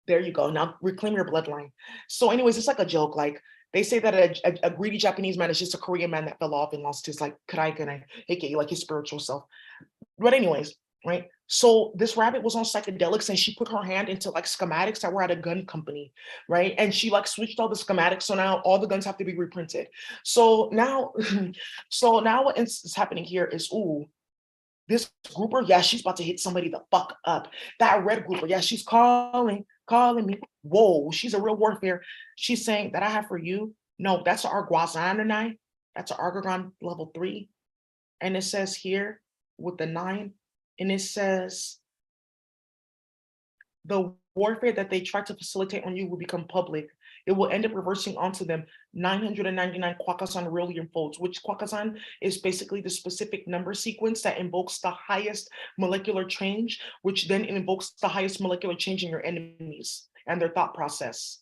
There you go. Now reclaim your bloodline. So, anyways, it's like a joke. Like they say that a greedy Japanese man is just a Korean man that fell off and lost his like Karaikane, aka like his spiritual self. But anyways, right? So this rabbit was on psychedelics and she put her hand into like schematics that were at a gun company, right? And she like switched all the schematics. So now all the guns have to be reprinted. So now, so now what is happening here is, ooh, this grouper, yeah, she's about to hit somebody the fuck up. That red grouper, yeah, she's calling me. Whoa, she's a real warfare. She's saying that I have for you. No, that's our Guazananai. That's an Argon level 3. And it says here with the 9, and it says the warfare that they try to facilitate on you will become public. It will end up reversing onto them 999 Kwakasan Aurelian folds, which Kwakasan is basically the specific number sequence that invokes the highest molecular change, which then invokes the highest molecular change in your enemies and their thought process.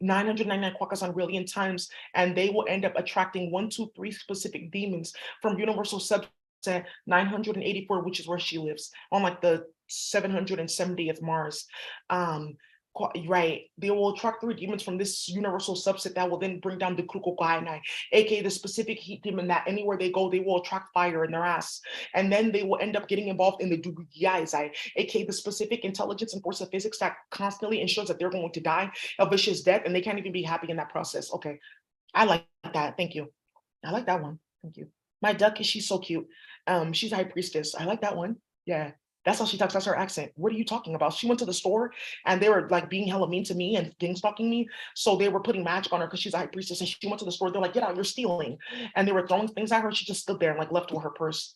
999 Kwakasan Aurelian times, and they will end up attracting 1, 2, 3 specific demons from universal subset 984, which is where she lives, on like the 770th Mars. Right, they will attract 3 demons from this universal subset that will then bring down the Kukukainai, aka the specific heat demon that anywhere they go, they will attract fire in their ass. And then they will end up getting involved in the Dugugyai, aka the specific intelligence and force of physics that constantly ensures that they're going to die a vicious death and they can't even be happy in that process. Okay, I like that. Thank you. I like that one. Thank you. My duck is, she's so cute. She's a high priestess. I like that one. Yeah. That's how she talks. That's her accent. What are you talking about? She went to the store and they were like being hella mean to me and gang stalking me. So they were putting magic on her because she's a high priestess. And she went to the store. They're like, get out, you're stealing. And they were throwing things at her. She just stood there and like left with her purse.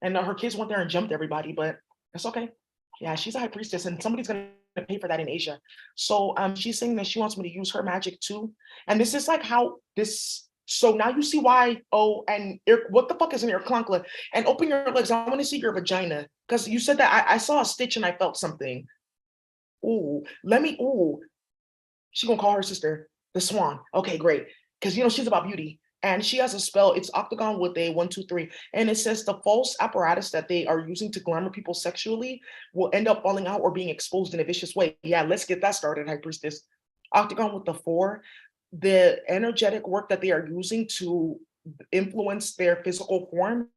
And her kids went there and jumped everybody, but that's okay. Yeah, she's a high priestess and somebody's going to pay for that in Asia. So she's saying that she wants me to use her magic too. And this is like how this. So now you see why, oh, and what the fuck is in your clunkla? And open your legs. I want to see your vagina. Because you said that I saw a stitch and I felt something. Ooh, ooh. She gonna call her sister the swan. Okay, great. Because you know she's about beauty. And she has a spell. It's octagon with a 1, 2, 3. And it says the false apparatus that they are using to glamour people sexually will end up falling out or being exposed in a vicious way. Yeah, let's get that started, High Priestess. Octagon with the 4. The energetic work that they are using to influence their physical form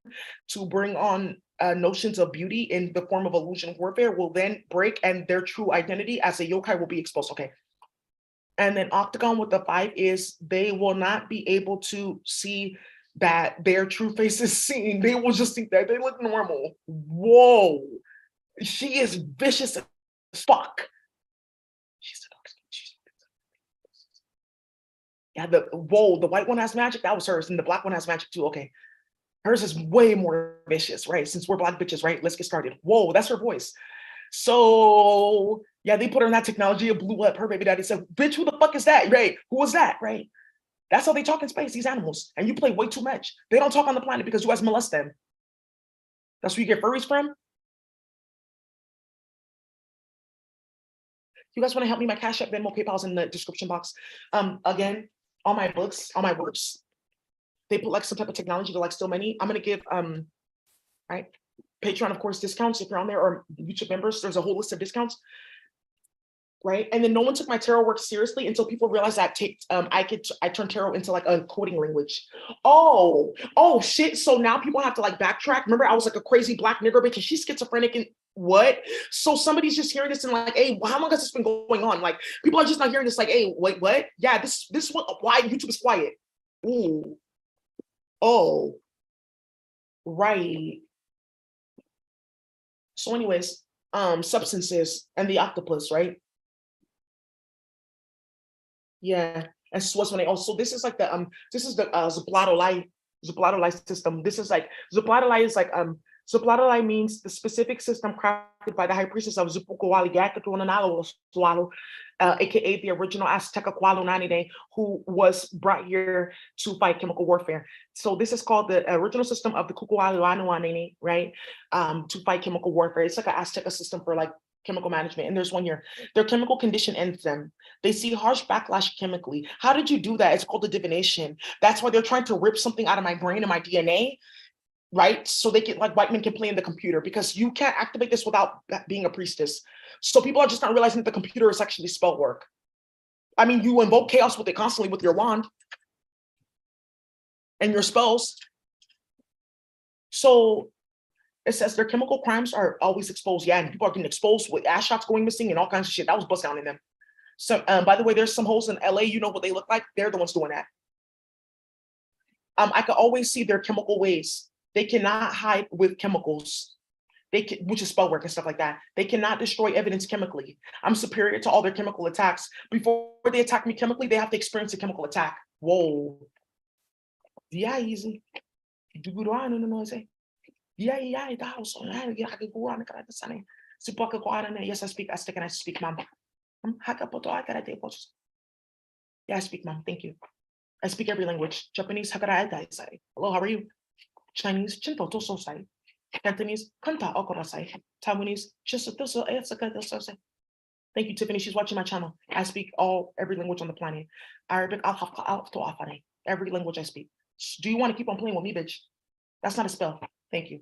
to bring on notions of beauty in the form of illusion warfare will then break, and their true identity as a yokai will be exposed. Okay. And then octagon with the 5 is they will not be able to see that their true face is seen. They will just think that they look normal. Whoa. She is vicious as fuck. She's the dark skin. Yeah, the white one has magic. That was hers. And the black one has magic too. Okay. Hers is way more vicious, right? Since we're black bitches, right? Let's get started. Whoa, that's her voice. So yeah, they put her in that technology. It blew up. Her baby daddy said, bitch, who the fuck is that? Right? Who was that? Right? That's how they talk in space, these animals. And you play way too much. They don't talk on the planet because you guys molest them. That's where you get furries from. You guys want to help me? My Cash App, Venmo, PayPal's in the description box. Again, all my books, all my works, they put like some type of technology to like steal money. I'm gonna give right, Patreon, of course, discounts if you're on there, or YouTube members. There's a whole list of discounts, right? And then no one took my tarot work seriously until people realized that I turned tarot into like a coding language. Oh shit! So now people have to like backtrack. Remember, I was like a crazy black nigger bitch, and she's schizophrenic and what? So somebody's just hearing this and like, hey, how long has this been going on? Like, people are just not hearing this. Like, hey, wait, what? Yeah, this why YouTube is quiet. Ooh, oh, right. So, anyways, substances and the octopus, right? Yeah, and so what's when they also this is like this is the Zaplatolai system. This is like Zaplatolai is like Zaplatolai means the specific system crafted by the high priestess of Zupukuwali Yakatuanalo Swalo, aka the original Azteca Kualunanide, who was brought here to fight chemical warfare. So this is called the original system of the Kukuwaliwanuanine, right? To fight chemical warfare. It's like an Azteca system for like chemical management. And there's one here. Their chemical condition ends them. They see harsh backlash chemically. How did you do that? It's called a divination. That's why they're trying to rip something out of my brain and my DNA, right? So they can, like, white men can play in the computer, because you can't activate this without being a priestess. So people are just not realizing that the computer is actually spell work. I mean, you invoke chaos with it constantly with your wand and your spells. So it says their chemical crimes are always exposed. Yeah, and people are getting exposed with ass shots going missing and all kinds of shit. That was bust down in them. So, by the way, there's some holes in LA. You know what they look like? They're the ones doing that. I could always see their chemical ways. They cannot hide with chemicals. They can, which is spell work and stuff like that. They cannot destroy evidence chemically. I'm superior to all their chemical attacks. Before they attack me chemically, they have to experience a chemical attack. Whoa. Yeah, easy. Yeah, that was so nice. Yeah, I could go on the kind of sunny. Yes, I speak Aztec and I speak Mam. Yeah, I speak Mam. Thank you. I speak every language. Japanese, hello, how are you? Chinese, Chinto Toso Sai. Cantonese, Kanta Okorasai. Taiwanese, Thank you, Tiffany. She's watching my channel. I speak every language on the planet. Arabic, every language I speak. Do you want to keep on playing with me, bitch? That's not a spell. Thank you.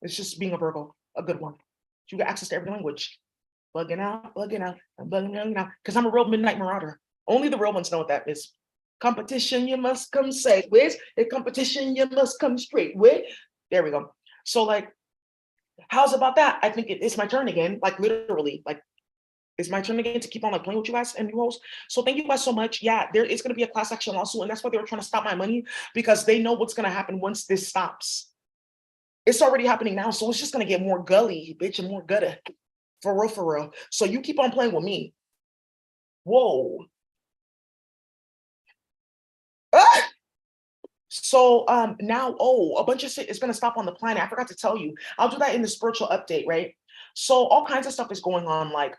It's just being a Virgo, a good one. You get access to every language. Bugging out, because I'm a real midnight marauder. Only the real ones know what that is. Competition, you must come sideways. The competition, you must come straight with. There we go. So, like, how's about that? I think it's my turn again. Like, literally, like, it's my turn again to keep on like playing with you guys and you hosts. So thank you guys so much. Yeah, there is going to be a class action lawsuit, and that's why they were trying to stop my money, because they know what's going to happen once this stops. It's already happening now, so it's just going to get more gully, bitch, and more gutter. For real, for real. So you keep on playing with me. Whoa. Ah! So now, a bunch of shit is going to stop on the planet. I forgot to tell you. I'll do that in the spiritual update, right? So all kinds of stuff is going on, like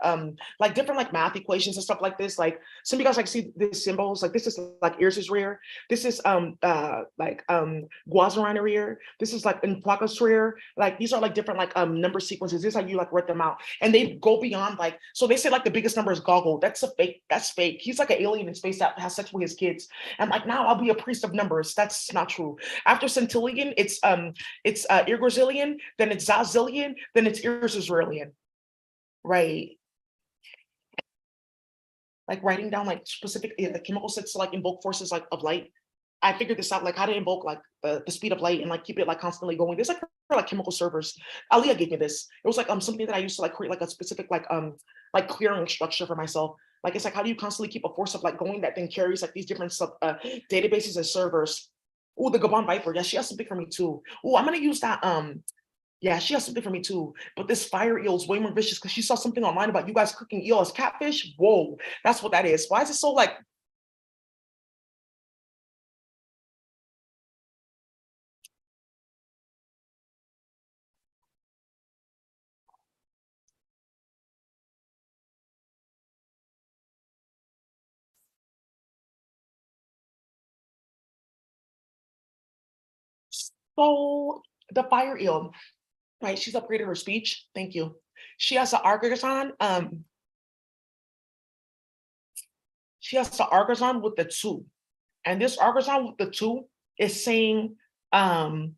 different like math equations and stuff like this. Like some of you guys like see these symbols, like this is like Ears' rear. This is Guazarana rear. This is like Inquaka's rear. Like these are like different like number sequences. This is how you like write them out. And they go beyond like, so they say like the biggest number is Goggle. That's a fake, that's fake. He's like an alien in space that has sex with his kids. And like now I'll be a priest of numbers. That's not true. After centillion, it's Irgazillion, then it's Zazillion, then it's Ears-Israelian. Right. Like writing down like specific chemical sets to like invoke forces like of light. I figured this out, like how to invoke like the speed of light and like keep it like constantly going. There's like chemical servers. Aliyah gave me this. It was like something that I used to like create like a specific like clearing structure for myself. Like it's like how do you constantly keep a force of like going that then carries like these different databases and servers. Oh, the Gabon Viper. Yeah, she has something for me too. Oh, I'm gonna use that. Yeah, she has something for me too. But this fire eel is way more vicious because she saw something online about you guys cooking eel as catfish. Whoa, that's what that is. Why is it so like? So the fire eel, right? She's upgraded her speech. Thank you. She has the argazon. She has the argazon with the two, and this argazon with the two is saying, okay,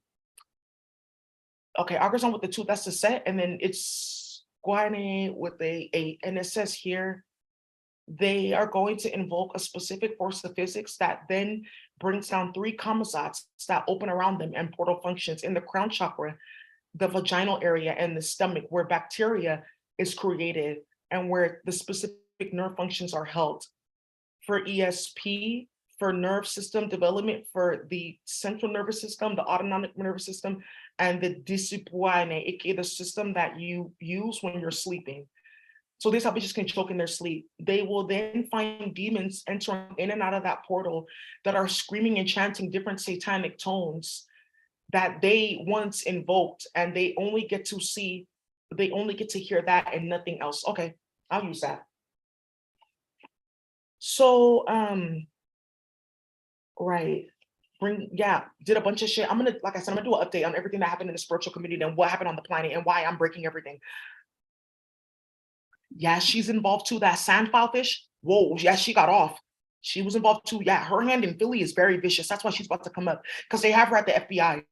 argazon with the two. That's the set, and then it's Guarani with a eight, and it says here they are going to invoke a specific force of physics that then brings down three kamazats that open around them and portal functions in the crown chakra, the vaginal area, and the stomach, where bacteria is created and where the specific nerve functions are held. For ESP, for nerve system development, for the central nervous system, the autonomic nervous system, and the discipline, aka the system that you use when you're sleeping. So these bitches can choke in their sleep. They will then find demons entering in and out of that portal that are screaming and chanting different satanic tones that they once invoked, and they only get to hear that and nothing else. Okay, I'll use that. So right. Did a bunch of shit. I'm gonna, like I said, I'm gonna do an update on everything that happened in the spiritual community and what happened on the planet and why I'm breaking everything. Yeah, she's involved too. That sandfile fish. Whoa, yeah, she got off. She was involved too. Yeah, her hand in Philly is very vicious. That's why she's about to come up because they have her at the FBI.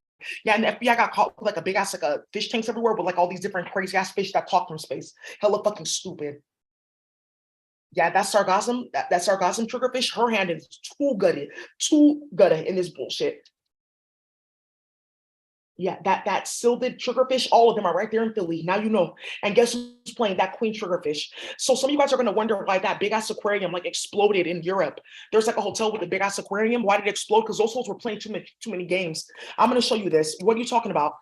Yeah, and the FBI got caught with like a big ass like a fish tanks everywhere with like all these different crazy ass fish that talk from space. Hella fucking stupid. Yeah, that sargassum, that sargassum triggerfish, her hand is too gutted in this bullshit. Yeah, that sylvid triggerfish, all of them are right there in Philly. Now you know. And guess who's playing that queen triggerfish? So some of you guys are gonna wonder why that big ass aquarium like exploded in Europe. There's like a hotel with a big ass aquarium. Why did it explode? Because those hoes were playing too many games. I'm gonna show you this. What are you talking about?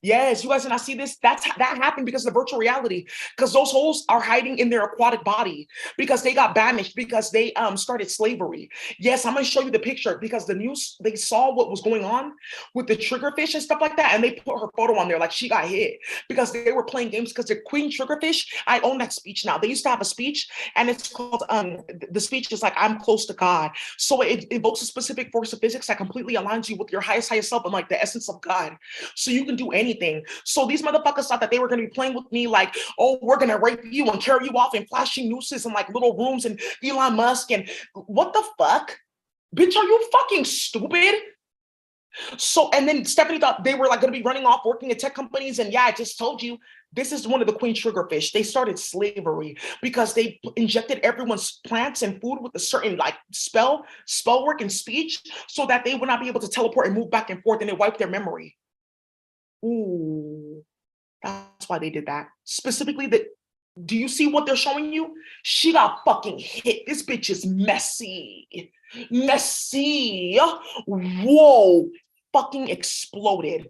Yes, you guys did not see this. That happened because of virtual reality. Because those holes are hiding in their aquatic body because they got banished because they started slavery. Yes, I'm gonna show you the picture because the news they saw what was going on with the triggerfish and stuff like that, and they put her photo on there like she got hit because they were playing games. Because the queen triggerfish, I own that speech now. They used to have a speech, and it's called the speech is like I'm close to God. So it evokes a specific force of physics that completely aligns you with your highest self and like the essence of God. So you can do anything. So these motherfuckers thought that they were going to be playing with me like, oh, we're going to rape you and carry you off in flashing nooses and like little rooms and Elon Musk and what the fuck? Bitch, are you fucking stupid? So, and then Stephanie thought they were like going to be running off working at tech companies. And yeah, I just told you, this is one of the queen triggerfish. They started slavery because they injected everyone's plants and food with a certain like spell work and speech so that they would not be able to teleport and move back and forth and it wiped their memory. Ooh, that's why they did that. Specifically, do you see what they're showing you? She got fucking hit. This bitch is messy. Messy. Whoa. Fucking exploded.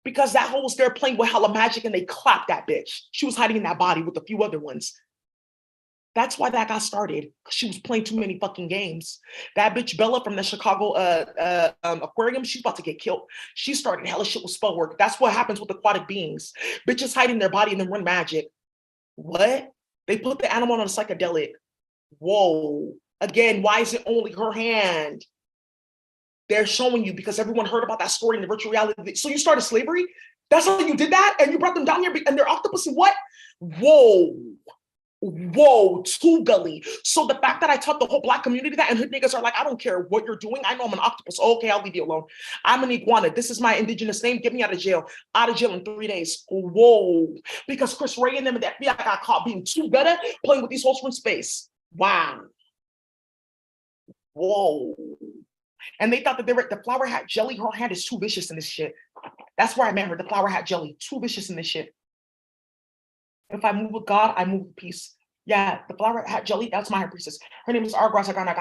Because that hoe was there playing with hella magic and they clapped that bitch. She was hiding in that body with a few other ones. That's why that got started. She was playing too many fucking games. That bitch Bella from the Chicago aquarium, she's about to get killed. She started hella shit with spell work. That's what happens with aquatic beings. Bitches hide in their body and then run magic. What? They put the animal on a psychedelic. Whoa. Again, why is it only her hand? They're showing you because everyone heard about that story in the virtual reality. So you started slavery? That's how you did that? And you brought them down here and they're octopus and what? Whoa. Whoa, too gully. So the fact that I taught the whole black community that and hood niggas are like, I don't care what you're doing. I know I'm an octopus. Okay, I'll leave you alone. I'm an iguana. This is my indigenous name. Get me out of jail. Out of jail in 3 days. Whoa. Because Chris Ray and them and the FBI got caught being too better playing with these hoes from space. Wow. Whoa. And they thought that they were the flower hat jelly. Her hand is too vicious in this shit. That's where I met her. The flower hat jelly. Too vicious in this shit. If I move with God, I move with peace. Yeah, the flower hat jelly, that's my high priestess. Her name is Argrasagana.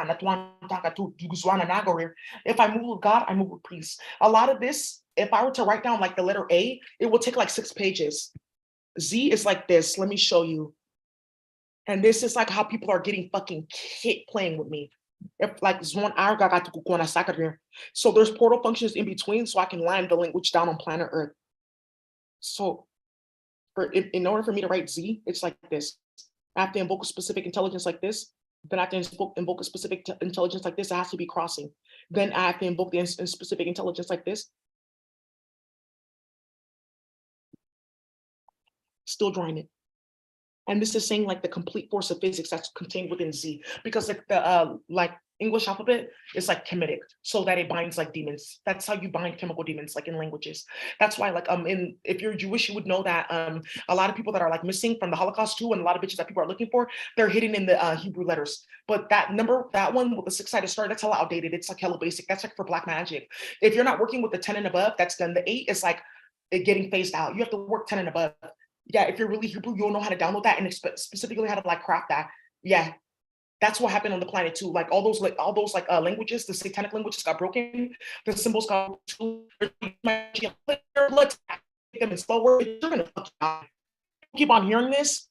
If I move with God, I move with peace. A lot of this, if I were to write down like the letter A, it will take like 6 pages. Z is like this. Let me show you. And this is like how people are getting fucking hit playing with me. If like so there's portal functions in between so I can land the language down on planet Earth. So in order for me to write Z, it's like this. I have to invoke a specific intelligence like this. Then I have to invoke a specific intelligence like this. It has to be crossing. Then I have to invoke the specific intelligence like this. Still drawing it. And this is saying like the complete force of physics that's contained within Z, because like the like English alphabet is like chemitic, so that it binds like demons. That's how you bind chemical demons, like in languages. That's why like in if you're Jewish, you would know that a lot of people that are like missing from the Holocaust too, and a lot of bitches that people are looking for, they're hidden in the Hebrew letters. But that number, that one with the 6-sided star, that's hella outdated. It's like hella basic. That's like for black magic. If you're not working with the 10 and above, that's done. The 8 is like it getting phased out. You have to work 10 and above. Yeah, if you're really Hebrew, you'll know how to download that and specifically how to like craft that. Yeah, that's what happened on the planet too. Like all those languages, the satanic languages got broken. The symbols got blood them in slower. You're gonna keep on hearing this.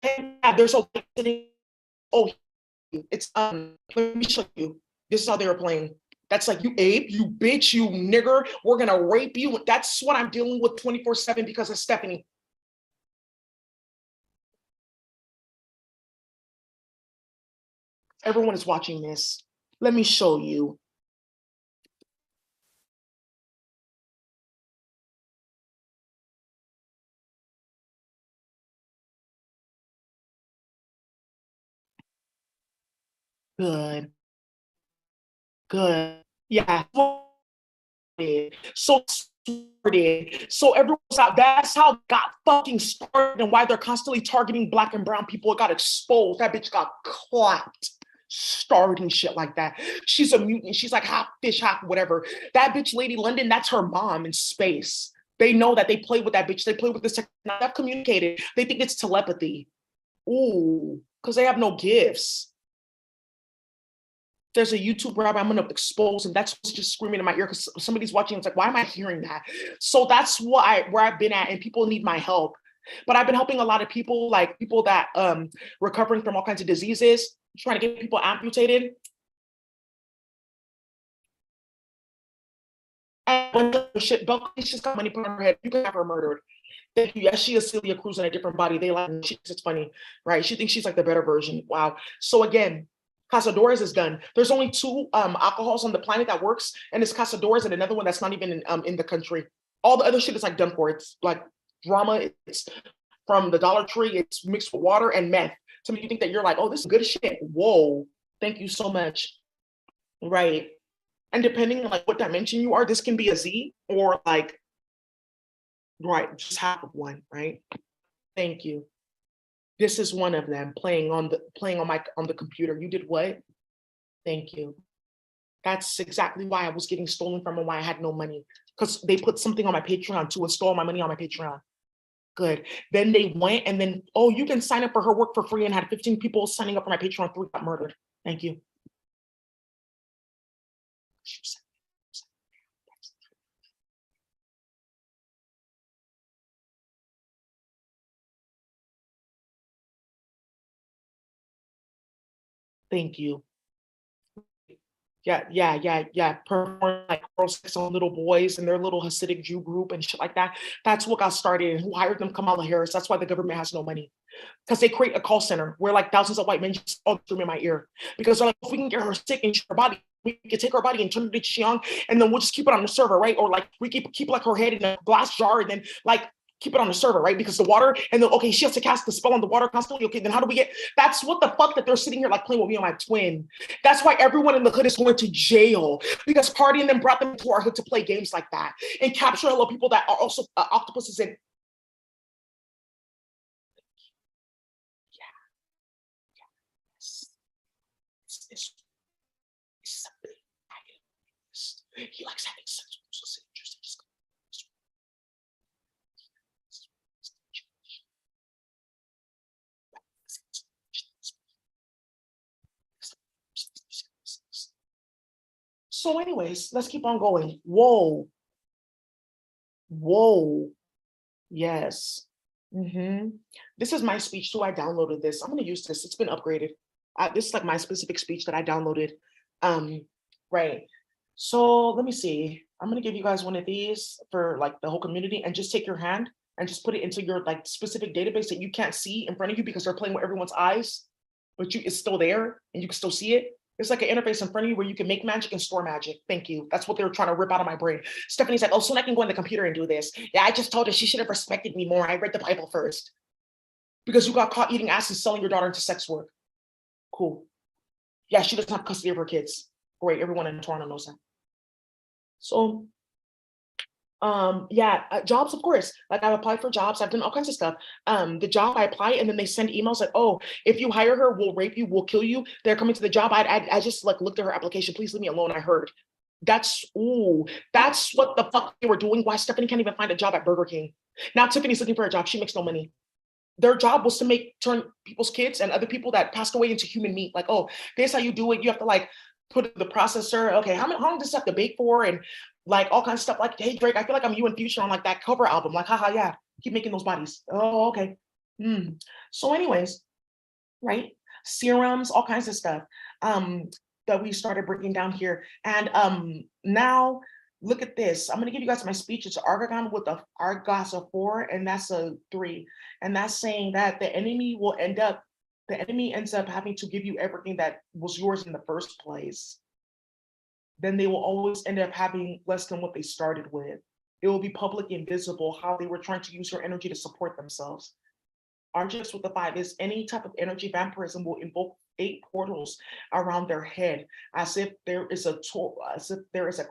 Yeah, there's a oh, it's let me show you. This is how they were playing. That's like, you ape, you bitch, you nigger, we're gonna rape you. That's what I'm dealing with 24/7 because of Stephanie. Everyone is watching this. Let me show you. Good. Good. Yeah. So started. So everyone's out. That's how it got fucking started and why they're constantly targeting black and brown people. It got exposed. That bitch got clapped. Starting shit like that. She's a mutant. She's like half fish, half whatever. That bitch, Lady London, that's her mom in space. They know that they play with that bitch. They play with this technology. They've communicated. They think it's telepathy. Ooh, because they have no gifts. There's a YouTube rabbi, I'm gonna expose him. That's just screaming in my ear because somebody's watching. It's like, why am I hearing that? So that's where I've been at, and people need my help. But I've been helping a lot of people, like people that recovering from all kinds of diseases, trying to get people amputated. And shit, she's got money put on her head. You can have her murdered. Thank you. Yes, she is Celia Cruz in a different body. They like she thinks it's funny, right? She thinks she's like the better version. Wow. So again, Casadores is done. There's only 2 alcohols on the planet that works, and it's Casadores and another one that's not even in the country. All the other shit is like done for. It's like drama. It's from the Dollar Tree. It's mixed with water and meth to make you think that you're like, oh, this is good shit. Whoa. Thank you so much. Right. And depending on like what dimension you are, this can be a Z or like, right, just half of one, right? Thank you. This is one of them playing on the computer. You did what? Thank you. That's exactly why I was getting stolen from and why I had no money. Because they put something on my Patreon to install my money on my Patreon. Good. Then they went and then, oh, you can sign up for her work for free, and had 15 people signing up for my Patreon. 3 got murdered. Thank you. Thank you. Perform like oral sex on little boys and their little Hasidic Jew group and shit like that. That's what got started. And who hired them? Kamala Harris. That's why the government has no money. Because they create a call center where like thousands of white men just all scream in my ear. Because they're like, if we can get her sick and her body, we can take her body and turn it into Xiang, and then we'll just keep it on the server, right? Or like we keep like her head in a glass jar and then like keep it on the server, right? Because the water, and then okay, she has to cast the spell on the water constantly. Okay, then how do we get? That's what the fuck that they're sitting here like playing with me and my twin. That's why everyone in the hood is going to jail, because Party and them brought them to our hood to play games like that and capture a lot of people that are also octopuses and he likes having sex with us. So, anyways, let's keep on going. Whoa, whoa, yes. This is my speech too. I downloaded this. I'm gonna use this. It's been upgraded. This is like my specific speech that I downloaded. Right. So let me see. I'm gonna give you guys one of these for like the whole community, and just take your hand and just put it into your like specific database that you can't see in front of you because they're playing with everyone's eyes, but it's still there and you can still see it. It's like an interface in front of you where you can make magic and store magic. Thank you. That's what they were trying to rip out of my brain. Stephanie's like, oh, soon I can go on the computer and do this. Yeah, I just told her she should have respected me more. I read the Bible first. Because you got caught eating ass and selling your daughter into sex work. Cool. Yeah, she doesn't have custody of her kids. Great, everyone in Toronto knows that. So, jobs, of course. Like I've applied for jobs, I've done all kinds of stuff. The job I apply, and then they send emails like, oh, if you hire her, we'll rape you, we'll kill you. They're coming to the job. I just like looked at her application. Please leave me alone. I heard. That's what the fuck they were doing. Why Stephanie can't even find a job at Burger King. Now Tiffany's looking for a job. She makes no money. Their job was to turn people's kids and other people that passed away into human meat. Like, oh, this how you do it. You have to like put it in the processor. Okay, how long does this have to bake for? And like all kinds of stuff. Like, hey Drake, I feel like I'm you in Future on like that cover album. Like, haha, yeah, keep making those bodies. Oh, okay. So, anyways, right? Serums, all kinds of stuff that we started breaking down here. And now look at this. I'm gonna give you guys my speech. It's Argon with a Argos of 4, and that's a 3. And that's saying that the enemy ends up having to give you everything that was yours in the first place. Then they will always end up having less than what they started with. It will be public and visible how they were trying to use your energy to support themselves. Argix with the 5 is any type of energy vampirism will invoke 8 portals around their head, as if there is a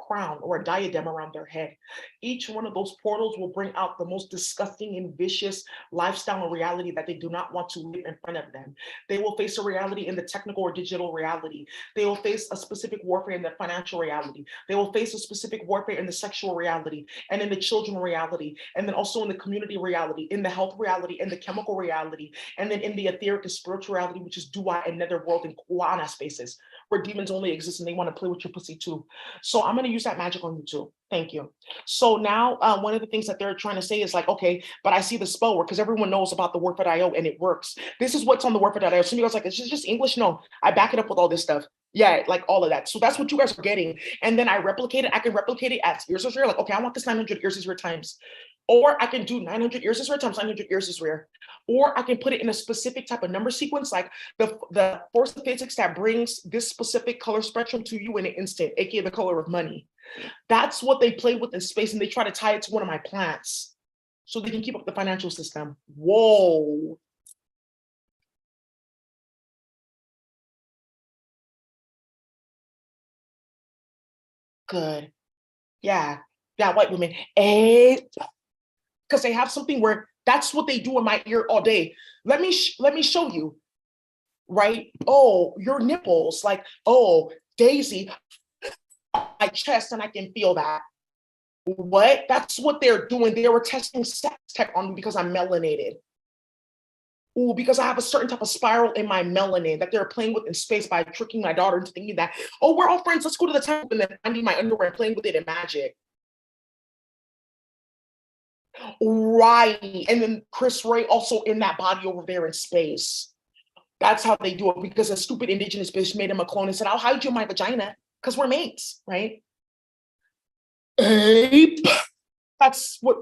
crown or a diadem around their head. Each one of those portals will bring out the most disgusting and vicious lifestyle or reality that they do not want to live in front of them. They will face a reality in the technical or digital reality. They will face a specific warfare in the financial reality. They will face a specific warfare in the sexual reality and in the children reality, and then also in the community reality, in the health reality, in the chemical reality, and then in the etheric and spiritual reality, which is Dua and Netherworld and Kuana spaces, where demons only exist and they want to play with your pussy too. So I'm going to use that magic on you too. Thank you. So now one of the things that they're trying to say is like, okay, but I see the spell work because everyone knows about the Warfare.io and it works. This is what's on the Warfare.io. Some of you guys like, it's just English. No, I back it up with all this stuff. Yeah, like all of that. So that's what you guys are getting. And then I replicate it. I can replicate it as ears is rare. Like, okay, I want this 900 ears is rare times. Or I can do 900 ears is rare times 900 ears is rare. Or I can put it in a specific type of number sequence, like the force of physics that brings this specific color spectrum to you in an instant, aka the color of money. That's what they play with in space, and they try to tie it to one of my plants so they can keep up the financial system. Whoa. Good. Yeah. Yeah, white women. Because they have something where that's what they do in my ear all day. Let me show you. Right? Oh, your nipples. Like, oh, Daisy, my chest, and I can feel that. What? That's what they're doing. They were testing sex tech on me because I'm melanated. Ooh, because I have a certain type of spiral in my melanin that they're playing with in space by tricking my daughter into thinking that, oh, we're all friends. Let's go to the temple, and then finding my underwear and playing with it in magic. Right. And then Chris Ray also in that body over there in space. That's how they do it, because a stupid indigenous bitch made him a clone and said, I'll hide you in my vagina. because we're mates, right? Ape. That's what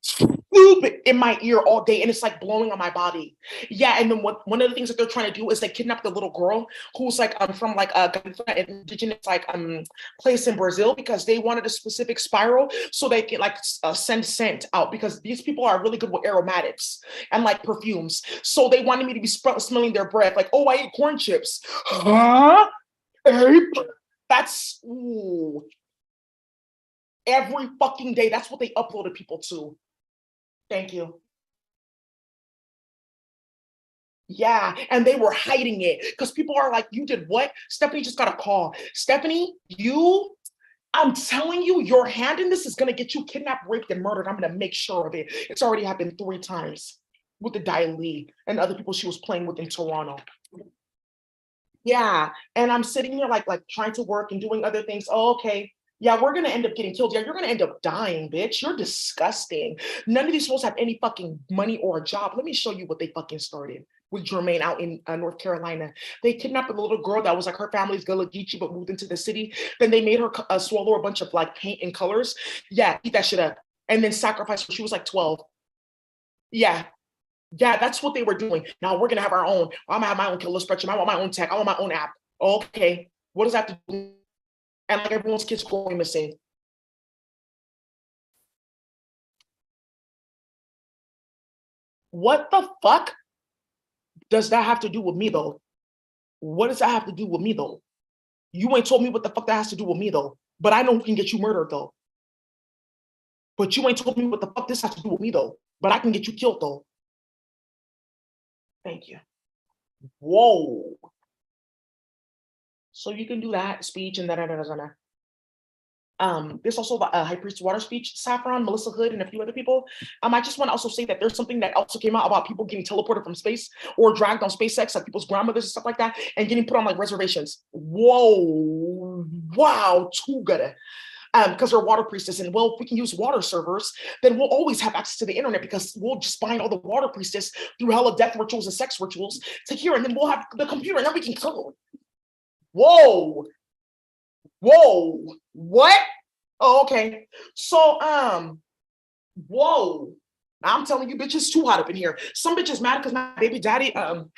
stupid in my ear all day, and it's like blowing on my body. Yeah, and then one of the things that they're trying to do is they kidnap the little girl who's like from like a indigenous like place in Brazil, because they wanted a specific spiral so they can like send scent out, because these people are really good with aromatics and like perfumes. So they wanted me to be smelling their breath, like, oh, I ate corn chips. Huh? That's ooh. Every fucking day. That's what they uploaded people to. Thank you. Yeah, and they were hiding it because people are like, you did what? Stephanie just got a call. Stephanie, I'm telling you, your hand in this is going to get you kidnapped, raped, and murdered. I'm going to make sure of it. It's already happened 3 times with the Lee and other people she was playing with in Toronto. Yeah, and I'm sitting here like trying to work and doing other things. Oh, okay. Yeah, we're gonna end up getting killed. Yeah, you're gonna end up dying, bitch. You're disgusting. None of these folks have any fucking money or a job. Let me show you what they fucking started with Jermaine out in North Carolina. They kidnapped a little girl that was like her family's Gullah Geechee, but moved into the city. Then they made her swallow a bunch of like paint and colors. Yeah, eat that shit up. And then sacrifice her. She was like 12. Yeah. Yeah, that's what they were doing. Now we're gonna have our own. I'm gonna have my own killer spectrum. I want my own tech. I want my own app. Okay. What does that have to do? And like everyone's kids going missing. What the fuck does that have to do with me though? What does that have to do with me though? You ain't told me what the fuck that has to do with me though. But I know who can get you murdered though. But you ain't told me what the fuck this has to do with me though. But I can get you killed though. Thank you. Whoa. So you can do that speech and da. There's also the High Priest Water speech, Saffron, Melissa Hood, and a few other people. I just want to also say that there's something that also came out about people getting teleported from space or dragged on SpaceX, like people's grandmothers and stuff like that, and getting put on like reservations. Whoa, wow, too good. Because they're water priestess, and well, if we can use water servers, then we'll always have access to the internet, because we'll just find all the water priestess through hella death rituals and sex rituals to here, and then we'll have the computer, and then we can code. Whoa. Whoa, what? Oh, okay. So, whoa. I'm telling you, bitches too hot up in here. Some bitches mad because my baby daddy, well,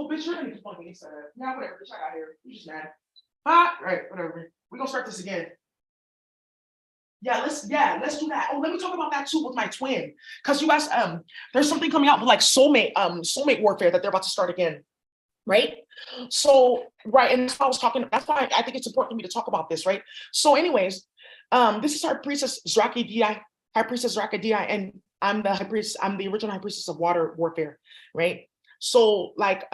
bitch, you're gonna be fucking excited. Yeah, whatever, bitch, I got here. You just mad. Right, whatever. We're gonna start this again. Yeah, let's do that. Oh, let me talk about that too with my twin. Because you guys, there's something coming out with like soulmate warfare that they're about to start again. Right? So, right, and that's why I was talking, that's why I think it's important for me to talk about this, right? So anyways, this is High Priestess Zraki Di, High Priestess Zraki Di, and I'm the High Priest, I'm the original High Priestess of Water Warfare, right? So like,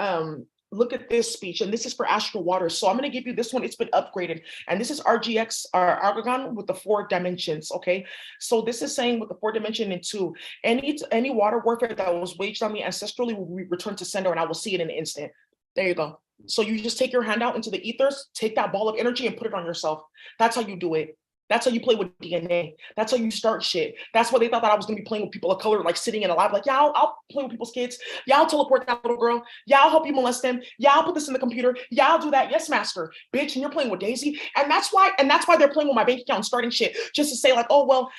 look at this speech, and this is for Astral Waters. So I'm gonna give you this one, it's been upgraded, and this is RGX, Argon with the 4 dimensions, okay? So this is saying with the 4 dimension and 2, any water warfare that was waged on me ancestrally will return to sender, and I will see it in an instant. There you go. So you just take your hand out into the ethers, take that ball of energy and put it on yourself. That's how you do it. That's how you play with DNA. That's how you start shit. That's why they thought that I was gonna be playing with people of color, like sitting in a lab, like, yeah, I'll play with people's kids. Yeah, I'll teleport that little girl. Yeah, I'll help you molest them. Yeah, I'll put this in the computer. Yeah, I'll do that. Yes, master. Bitch, and you're playing with Daisy. And that's why they're playing with my bank account and starting shit. Just to say, like, oh, well,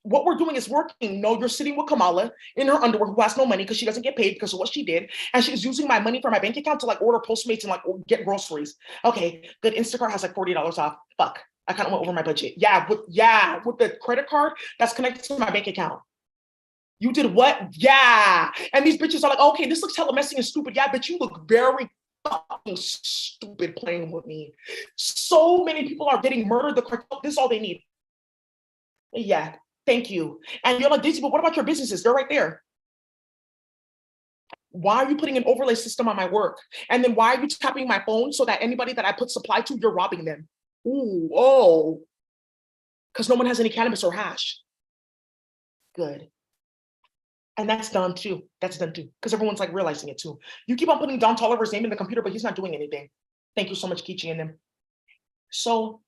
what we're doing is working. No, you're sitting with Kamala in her underwear who has no money because she doesn't get paid because of what she did. And she's using my money for my bank account to like order Postmates and like get groceries. Okay, good. Instacart has like $40 off. Fuck. I kind of went over my budget. Yeah, with the credit card that's connected to my bank account. You did what? Yeah. And these bitches are like, okay, this looks hella messy and stupid. Yeah, but you look very fucking stupid playing with me. So many people are getting murdered. The cartel, this is all they need. Yeah. Thank you. And you're like, Daisy, but what about your businesses? They're right there. Why are you putting an overlay system on my work? And then why are you tapping my phone so that anybody that I put supply to, you're robbing them? Ooh, oh. Because no one has any cannabis or hash. Good. And that's done too. That's done too. Because everyone's like realizing it too. You keep on putting Don Tolliver's name in the computer, but he's not doing anything. Thank you so much, Kichi and them. So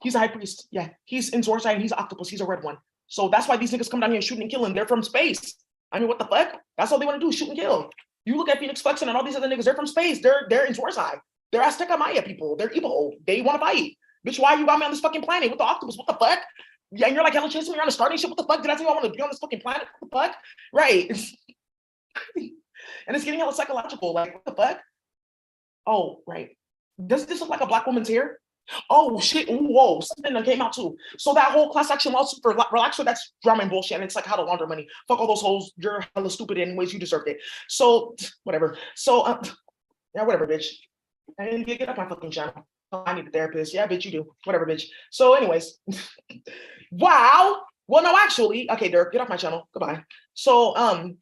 he's a high priest. Yeah, he's in Zorzai and he's an octopus. He's a red one. So that's why these niggas come down here and shoot and kill, and they're from space. I mean, what the fuck? That's all they want to do, shoot and kill. You look at Phoenix Flexen and all these other niggas, they're from space. They're in Zorzai. They're Azteca Maya people. They're evil. They want to fight. Bitch, why you got me on this fucking planet with the octopus? What the fuck? Yeah, and you're like hella chasing me around the starting shit. What the fuck? Did I tell you I want to be on this fucking planet? What the fuck? Right. And it's getting hella psychological. Like, what the fuck? Oh, right. Does this look like a black woman's hair? Oh shit! Ooh, whoa! Something that came out too. So that whole class action lawsuit for relaxer, that's drama and bullshit. And it's like how to launder money. Fuck all those hoes. You're hella stupid anyways. You deserved it. So whatever. So yeah, whatever, bitch. I didn't get up my fucking channel. Oh, I need a therapist. Yeah, bitch, you do. Whatever, bitch. So, anyways, wow. Well, no, actually, okay, Dirk, get off my channel. Goodbye. So,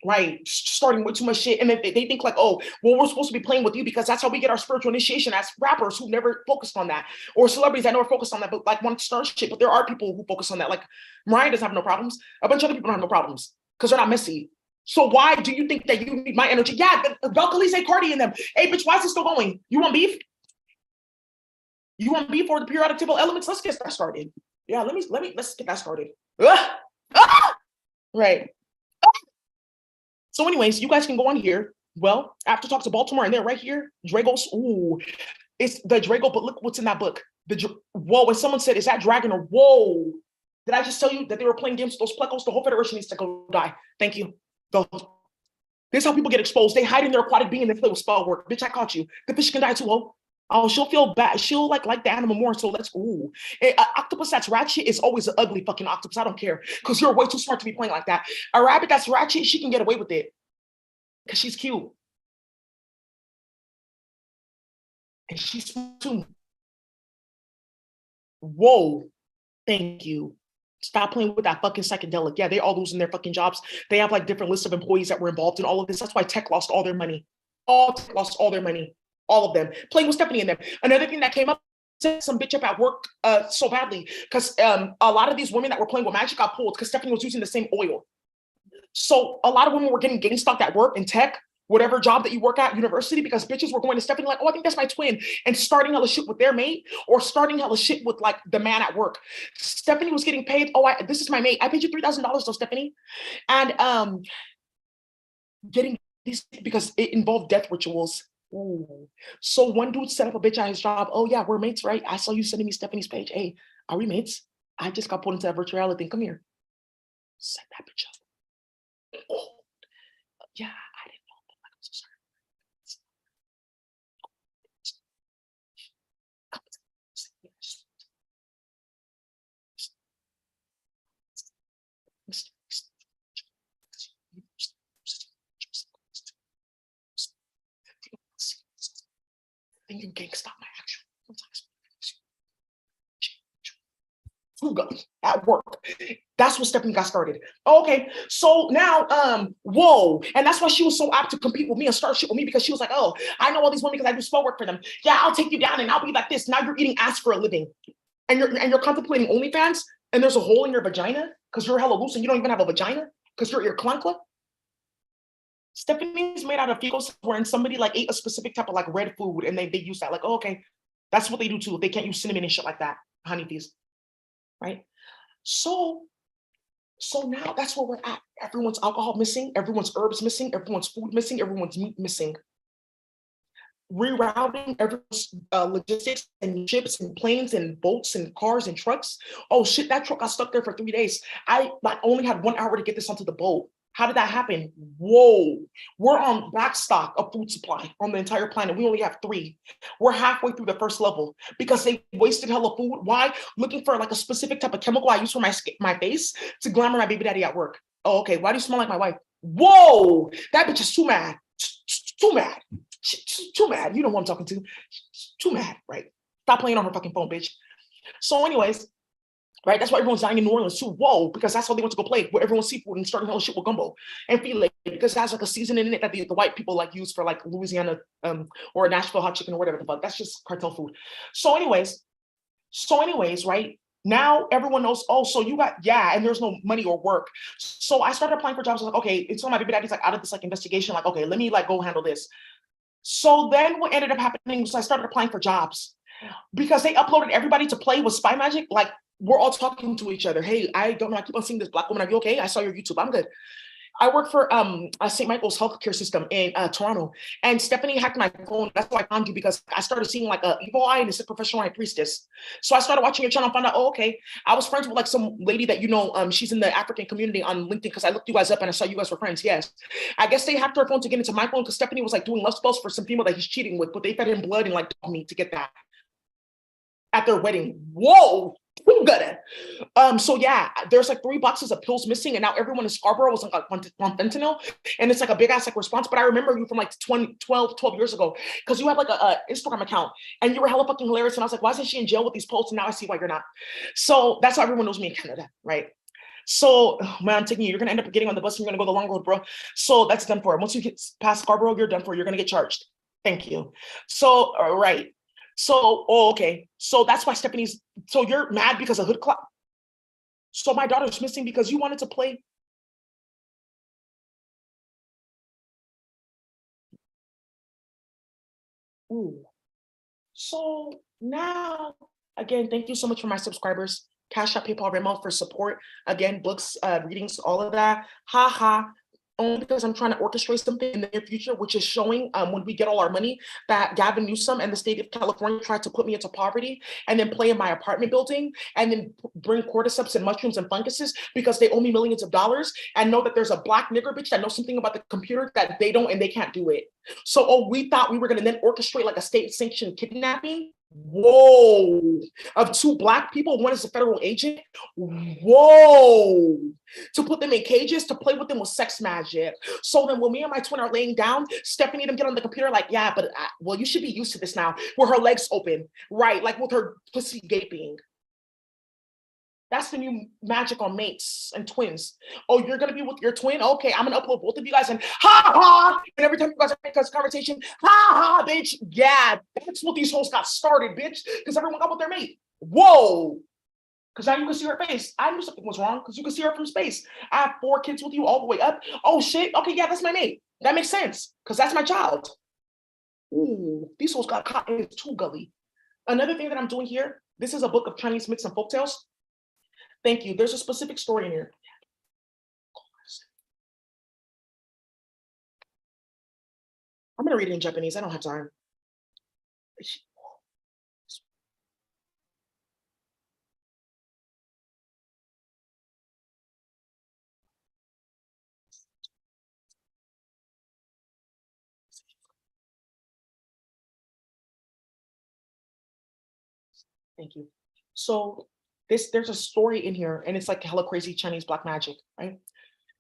right, starting with too much shit, and then they think like, oh, well, we're supposed to be playing with you because that's how we get our spiritual initiation as rappers who never focused on that, or celebrities that never focused on that, but like want to start shit. But there are people who focus on that. Like Mariah doesn't have no problems. A bunch of other people don't have no problems because they're not messy. So why do you think that you need my energy? Yeah, Valkyrie say Cardi in them. Hey, bitch, why is this still going? You want beef? You want beef for the periodic table elements? Let's get that started. Yeah, let's get that started. Ah! Ah! Right. Ah! So, anyways, you guys can go on here. Well, after talk to Baltimore, and they're right here. Drago's. Ooh, it's the Drago, but look what's in that book. Whoa, when someone said, is that dragon or whoa? Did I just tell you that they were playing games with those plecos? The whole Federation needs to go die. Thank you. This is how people get exposed. They hide in their aquatic being and they play with spell work. Bitch, I caught you. The fish can die too, ho. Oh, she'll feel bad. She'll like the animal more. So let's ooh. Octopus that's ratchet is always an ugly fucking octopus. I don't care. Because you're way too smart to be playing like that. A rabbit that's ratchet, she can get away with it. Because she's cute. And she's smart too. Whoa. Thank you. Stop playing with that fucking psychedelic. Yeah, they all losing their fucking jobs. They have like different lists of employees that were involved in all of this. That's why tech lost all their money. All tech lost all their money. All of them. Playing with Stephanie and them. Another thing that came up, some bitch up at work so badly because a lot of these women that were playing with magic got pulled because Stephanie was using the same oil. So a lot of women were getting stocked at work in tech, whatever job that you work at university, because bitches were going to Stephanie like, oh, I think that's my twin, and starting hella shit with their mate or starting hella shit with like the man at work. Stephanie was getting paid. Oh, this is my mate. I paid you $3,000 though, Stephanie. And getting these because it involved death rituals. Ooh. So one dude set up a bitch at his job. Oh yeah, we're mates, right? I saw you sending me Stephanie's page. Hey, are we mates? I just got put into that virtual reality thing. Come here. Set that bitch up. Oh. Yeah, I didn't know. I'm so sorry. Then you can't stop my action. At work. That's what Stephanie got started. Okay, so now, whoa, and that's why she was so apt to compete with me and start shit with me because she was like, oh, I know all these women because I do spell work for them. Yeah, I'll take you down and I'll be like this. Now you're eating ass for a living, and you're contemplating OnlyFans, and there's a hole in your vagina because you're hella loose and you don't even have a vagina because you're clunkla. Stephanie's made out of fecal cells and somebody like ate a specific type of like red food and they use that like, oh, okay, that's what they do too. They can't use cinnamon and shit like that, honeybees, right? So now that's where we're at. Everyone's alcohol missing, everyone's herbs missing, everyone's food missing, everyone's meat missing. Rerouting everyone's logistics and ships and planes and boats and cars and trucks. Oh shit, that truck got stuck there for 3 days. I like only had 1 hour to get this onto the boat. How did that happen? Whoa, we're on back stock of food supply on the entire planet. We only have 3. We're halfway through the first level because they wasted hella food. Why? Looking for like a specific type of chemical I use for my face to glamour my baby daddy at work. Oh, okay. Why do you smell like my wife? Whoa, that bitch is too mad. Too mad. Too mad. You know who I'm talking to. Too mad, right? Stop playing on her fucking phone, bitch. So anyways, right? That's why everyone's dying in New Orleans too. Whoa, because that's how they went to go play, where everyone's seafood and starting hell shit with gumbo and filet, because it has like a seasoning in it that the white people like use for like Louisiana or Nashville hot chicken or whatever the fuck. That's just cartel food. So anyways, right? Now everyone knows, oh, so you got, yeah, and there's no money or work. So I started applying for jobs. I was like, okay, it's on my baby daddy's like out of this like investigation. Like, okay, let me like go handle this. So then what ended up happening was I started applying for jobs because they uploaded everybody to play with Spy Magic. Like we're all talking to each other. Hey, I don't know. I keep on seeing this black woman. Are you okay? I saw your YouTube. I'm good. I work for St. Michael's healthcare system in Toronto, and Stephanie hacked my phone. That's why I found you, because I started seeing like a evil eye and it's a professional high priestess. So I started watching your channel and found out, oh, okay. I was friends with like some lady that she's in the African community on LinkedIn, because I looked you guys up and I saw you guys were friends. Yes, I guess they hacked her phone to get into my phone, because Stephanie was like doing love spells for some female that he's cheating with, but they fed him blood and like me to get that at their wedding. Whoa. So yeah, there's like 3 boxes of pills missing, and now everyone in Scarborough was like on fentanyl, and it's like a big ass like response. But I remember you from like 12 years ago, because you had like a Instagram account and you were hella fucking hilarious, and I was like, why isn't she in jail with these posts? And now I see why you're not. So that's how everyone knows me in Canada, right? So man, I'm taking you. You're gonna end up getting on the bus and you're gonna go the long road, bro. So that's done for. Once you get past Scarborough, you're done for. You're gonna get charged. Thank you. So right. So, oh, okay. So that's why Stephanie's, so you're mad because of Hood Club. So my daughter's missing because you wanted to play. Ooh. So now, again, thank you so much for my subscribers. Cash App, PayPal, Venmo for support. Again, books, readings, all of that. Ha ha. Only because I'm trying to orchestrate something in the near future, which is showing when we get all our money that Gavin Newsom and the state of California tried to put me into poverty and then play in my apartment building and then bring cordyceps and mushrooms and funguses because they owe me millions of dollars, and know that there's a black nigger bitch that knows something about the computer that they don't, and they can't do it. So, oh, we thought we were going to then orchestrate like a state-sanctioned kidnapping. Whoa, of 2 black people, one is a federal agent. Whoa, to put them in cages, to play with them with sex magic. So then when me and my twin are laying down, Stephanie them get on the computer like, yeah, but well, you should be used to this now, with her legs open, right? Like with her pussy gaping. That's the new magic on mates and twins. Oh, you're gonna be with your twin? Okay, I'm gonna upload both of you guys and ha ha. And every time you guys are making this conversation, ha ha, bitch. Yeah, that's what these hoes got started, bitch. Because everyone got with their mate. Whoa. Because now you can see her face. I knew something was wrong because you can see her from space. I have 4 kids with you all the way up. Oh shit. Okay, yeah, that's my mate. That makes sense because that's my child. Ooh, these hoes got caught in it too, gully. Another thing that I'm doing here, this is a book of Chinese myths and folktales. Thank you. There's a specific story in here. I'm gonna read it in Japanese. I don't have time. Thank you. So there's a story in here, and it's like hella crazy Chinese black magic, right?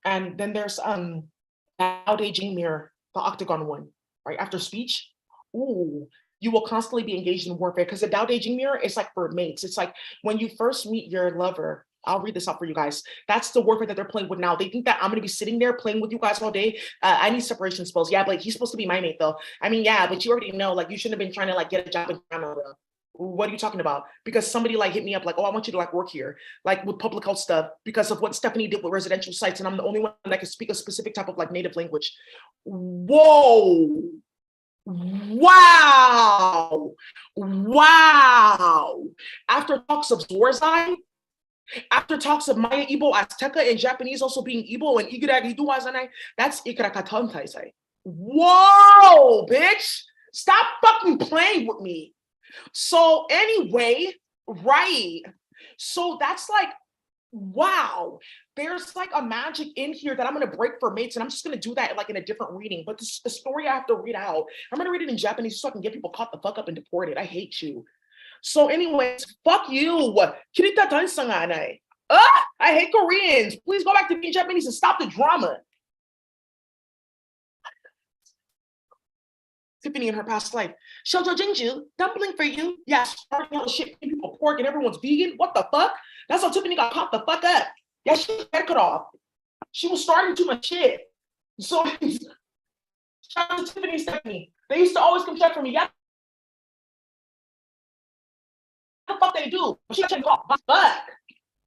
And then there's Tao Te Ching mirror, the octagon one, right? After speech, ooh, you will constantly be engaged in warfare because the Tao Te Ching mirror is like for mates. It's like when you first meet your lover. I'll read this out for you guys. That's the warfare that they're playing with now. They think that I'm gonna be sitting there playing with you guys all day. I need separation spells. Yeah, but he's supposed to be my mate though. I mean, yeah, but you already know, like you shouldn't have been trying to like get a job in Canada. What are you talking about? Because somebody like hit me up like, oh, I want you to like work here, like with public health stuff, because of what Stephanie did with residential sites, and I'm the only one that can speak a specific type of like native language. Whoa. Wow. Wow. After talks of Zorzai, after talks of Maya, Igbo, Azteca, and Japanese also being Igbo and Igiragi Duwazanai, that's Ikarakatantaisai. Whoa, bitch. Stop fucking playing with me. So anyway, right. So that's like, wow, there's like a magic in here that I'm going to break for mates. And I'm just going to do that like in a different reading. But the story I have to read out, I'm going to read it in Japanese so I can get people caught the fuck up and deported. I hate you. So anyways, fuck you. Kirita Tansanganai. I hate Koreans. Please go back to being Japanese and stop the drama. Tiffany in her past life. Shoujo Jinju, dumpling for you. Yeah, starting all the shit, people pork and everyone's vegan. What the fuck? That's how Tiffany got popped the fuck up. Yeah, she got cut off. She was starting too much shit. So shout out to Tiffany and Stephanie. They used to always come check for me. Yeah, what the fuck they do? She got checked off. Fuck.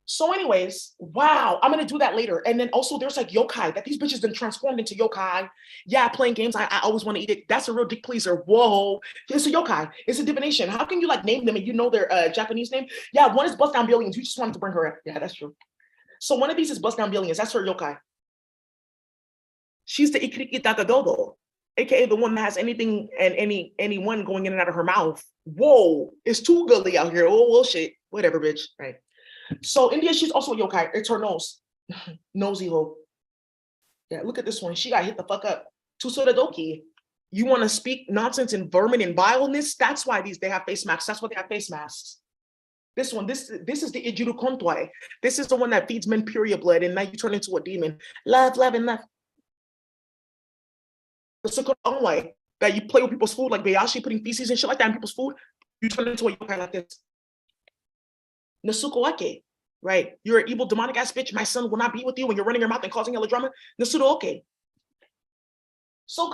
So anyways, wow, I'm going to do that later. And then also there's like yokai, that these bitches been transformed into yokai. Yeah, playing games, I always want to eat it. That's a real dick pleaser. Whoa, it's a yokai. It's a divination. How can you like name them and you know their Japanese name? Yeah, one is Bust Down Billions. You just wanted to bring her up. Yeah, that's true. So one of these is Bust Down Billions. That's her yokai. She's the ikirikita dodo, aka the one that has anything and anyone going in and out of her mouth. Whoa, it's too goodly out here. Oh well, shit, whatever, bitch. Right. So India, she's also a yokai. It's her nose, nosy hoe. Yeah, look at this one. She got hit the fuck up. Tusuradoki. You want to speak nonsense and vermin and vileness? That's why they have face masks. That's why they have face masks. This one, this is the Ijiru Kontwai. This is the one that feeds men pure blood, and now you turn into a demon. Love, love, and love. The Sukuronwai, that you play with people's food, like Bayashi putting feces and shit like that in people's food, you turn into a yokai like this. Nasukoake, right? You're an evil demonic ass bitch. My son will not be with you when you're running your mouth and causing hella drama. Nasuroke. So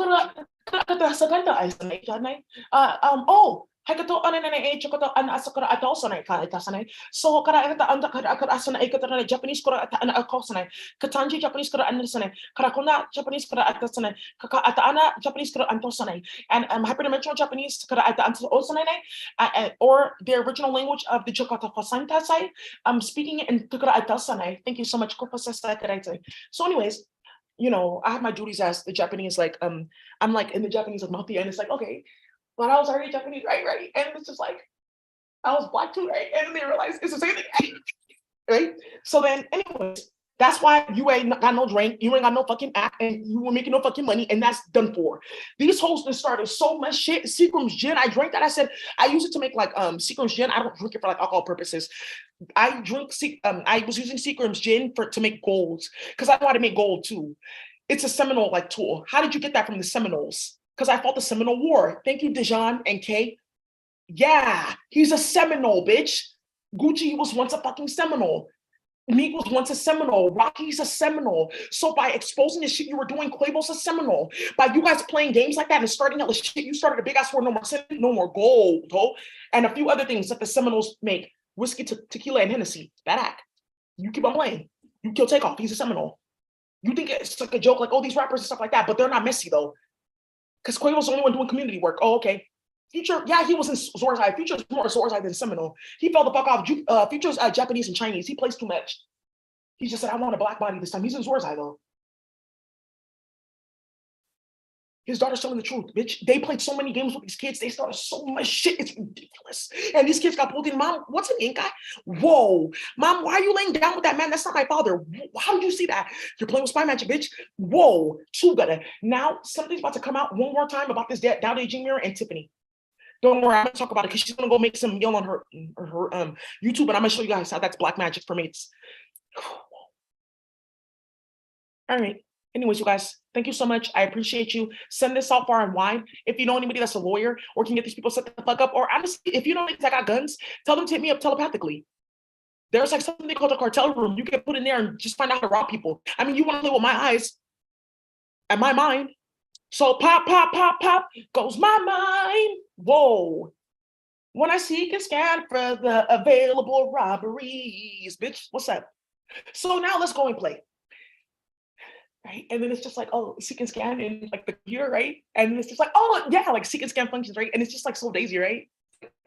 oh, hakato anane e chokoto an asakura atosane ka itasane. So kara ata anda kara asana e katana Japanese kora ata ana akosane. Katanji Japanese kora anasane. Karakona Japanese kora atasane. Kaka ata ana Japanese kora antosane. And hyperdimensional Japanese kara ata antosane. Or the original language of the Jokata Fasantasai. Speaking it in kara atasane. Thank you so much. So anyways, you know, I have my duties as the Japanese, like, I'm like in the Japanese like multi, and it's like, okay, but I was already Japanese, right? And it's just like, I was black too, right? And then they realized it's the same thing, right? So then, anyways, that's why you ain't got no drink, you ain't got no fucking act, and you were making no fucking money, and that's done for. These hoes that started so much shit. Seagram's gin, I drank that. I said I use it to make like Seagram's gin. I don't drink it for like alcohol purposes. I was using Seagram's gin to make golds because I know how to make gold too. It's a Seminole like tool. How did you get that from the Seminoles? Because I fought the Seminole War. Thank you, Dijon and Kay. Yeah, he's a Seminole, bitch. Gucci was once a fucking Seminole. Meek was once a Seminole. Rocky's a Seminole. So by exposing the shit you were doing, Quavo's a Seminole. By you guys playing games like that and starting all the shit, you started a big ass war, no more sin, no more gold, and a few other things that the Seminoles make. Whiskey, tequila, and Hennessy. Bad act. You keep on playing. You kill Takeoff. He's a Seminole. You think it's like a joke, like, oh, these rappers and stuff like that, but they're not messy though. Because Quavo's the only one doing community work. Oh, okay. Future, yeah, he was in Zorzai. Future's more Zorzai than Seminole. He fell the fuck off. Future's Japanese and Chinese. He plays too much. He just said, I want a black body this time. He's in Zorzai though. His daughter's telling the truth, bitch. They played so many games with these kids. They started so much shit. It's ridiculous. And these kids got pulled in. Mom, what's an ink guy? Whoa. Mom, why are you laying down with that man? That's not my father. How did you see that? You're playing with spy magic, bitch. Whoa. Too good. Now, something's about to come out one more time about this Down Aging Mirror and Tiffany. Don't worry, I'm going to talk about it because she's going to go make some meal on her YouTube, and I'm going to show you guys how that's black magic for mates. All right. Anyways, you guys, thank you so much. I appreciate you. Send this out far and wide. If you know anybody that's a lawyer or can get these people set the fuck up, or honestly, if you know niggas that got guns, tell them to hit me up telepathically. There's like something called a cartel room. You can put in there and just find out how to rob people. I mean, you want to play with my eyes and my mind. So pop, pop, pop, pop goes my mind. Whoa. When I seek and scan for the available robberies, bitch, what's up? So now let's go and play. Right? And then it's just like, oh, seek and scan in like the computer, right? And it's just like, oh, yeah, like seek and scan functions, right? And it's just like so daisy, right?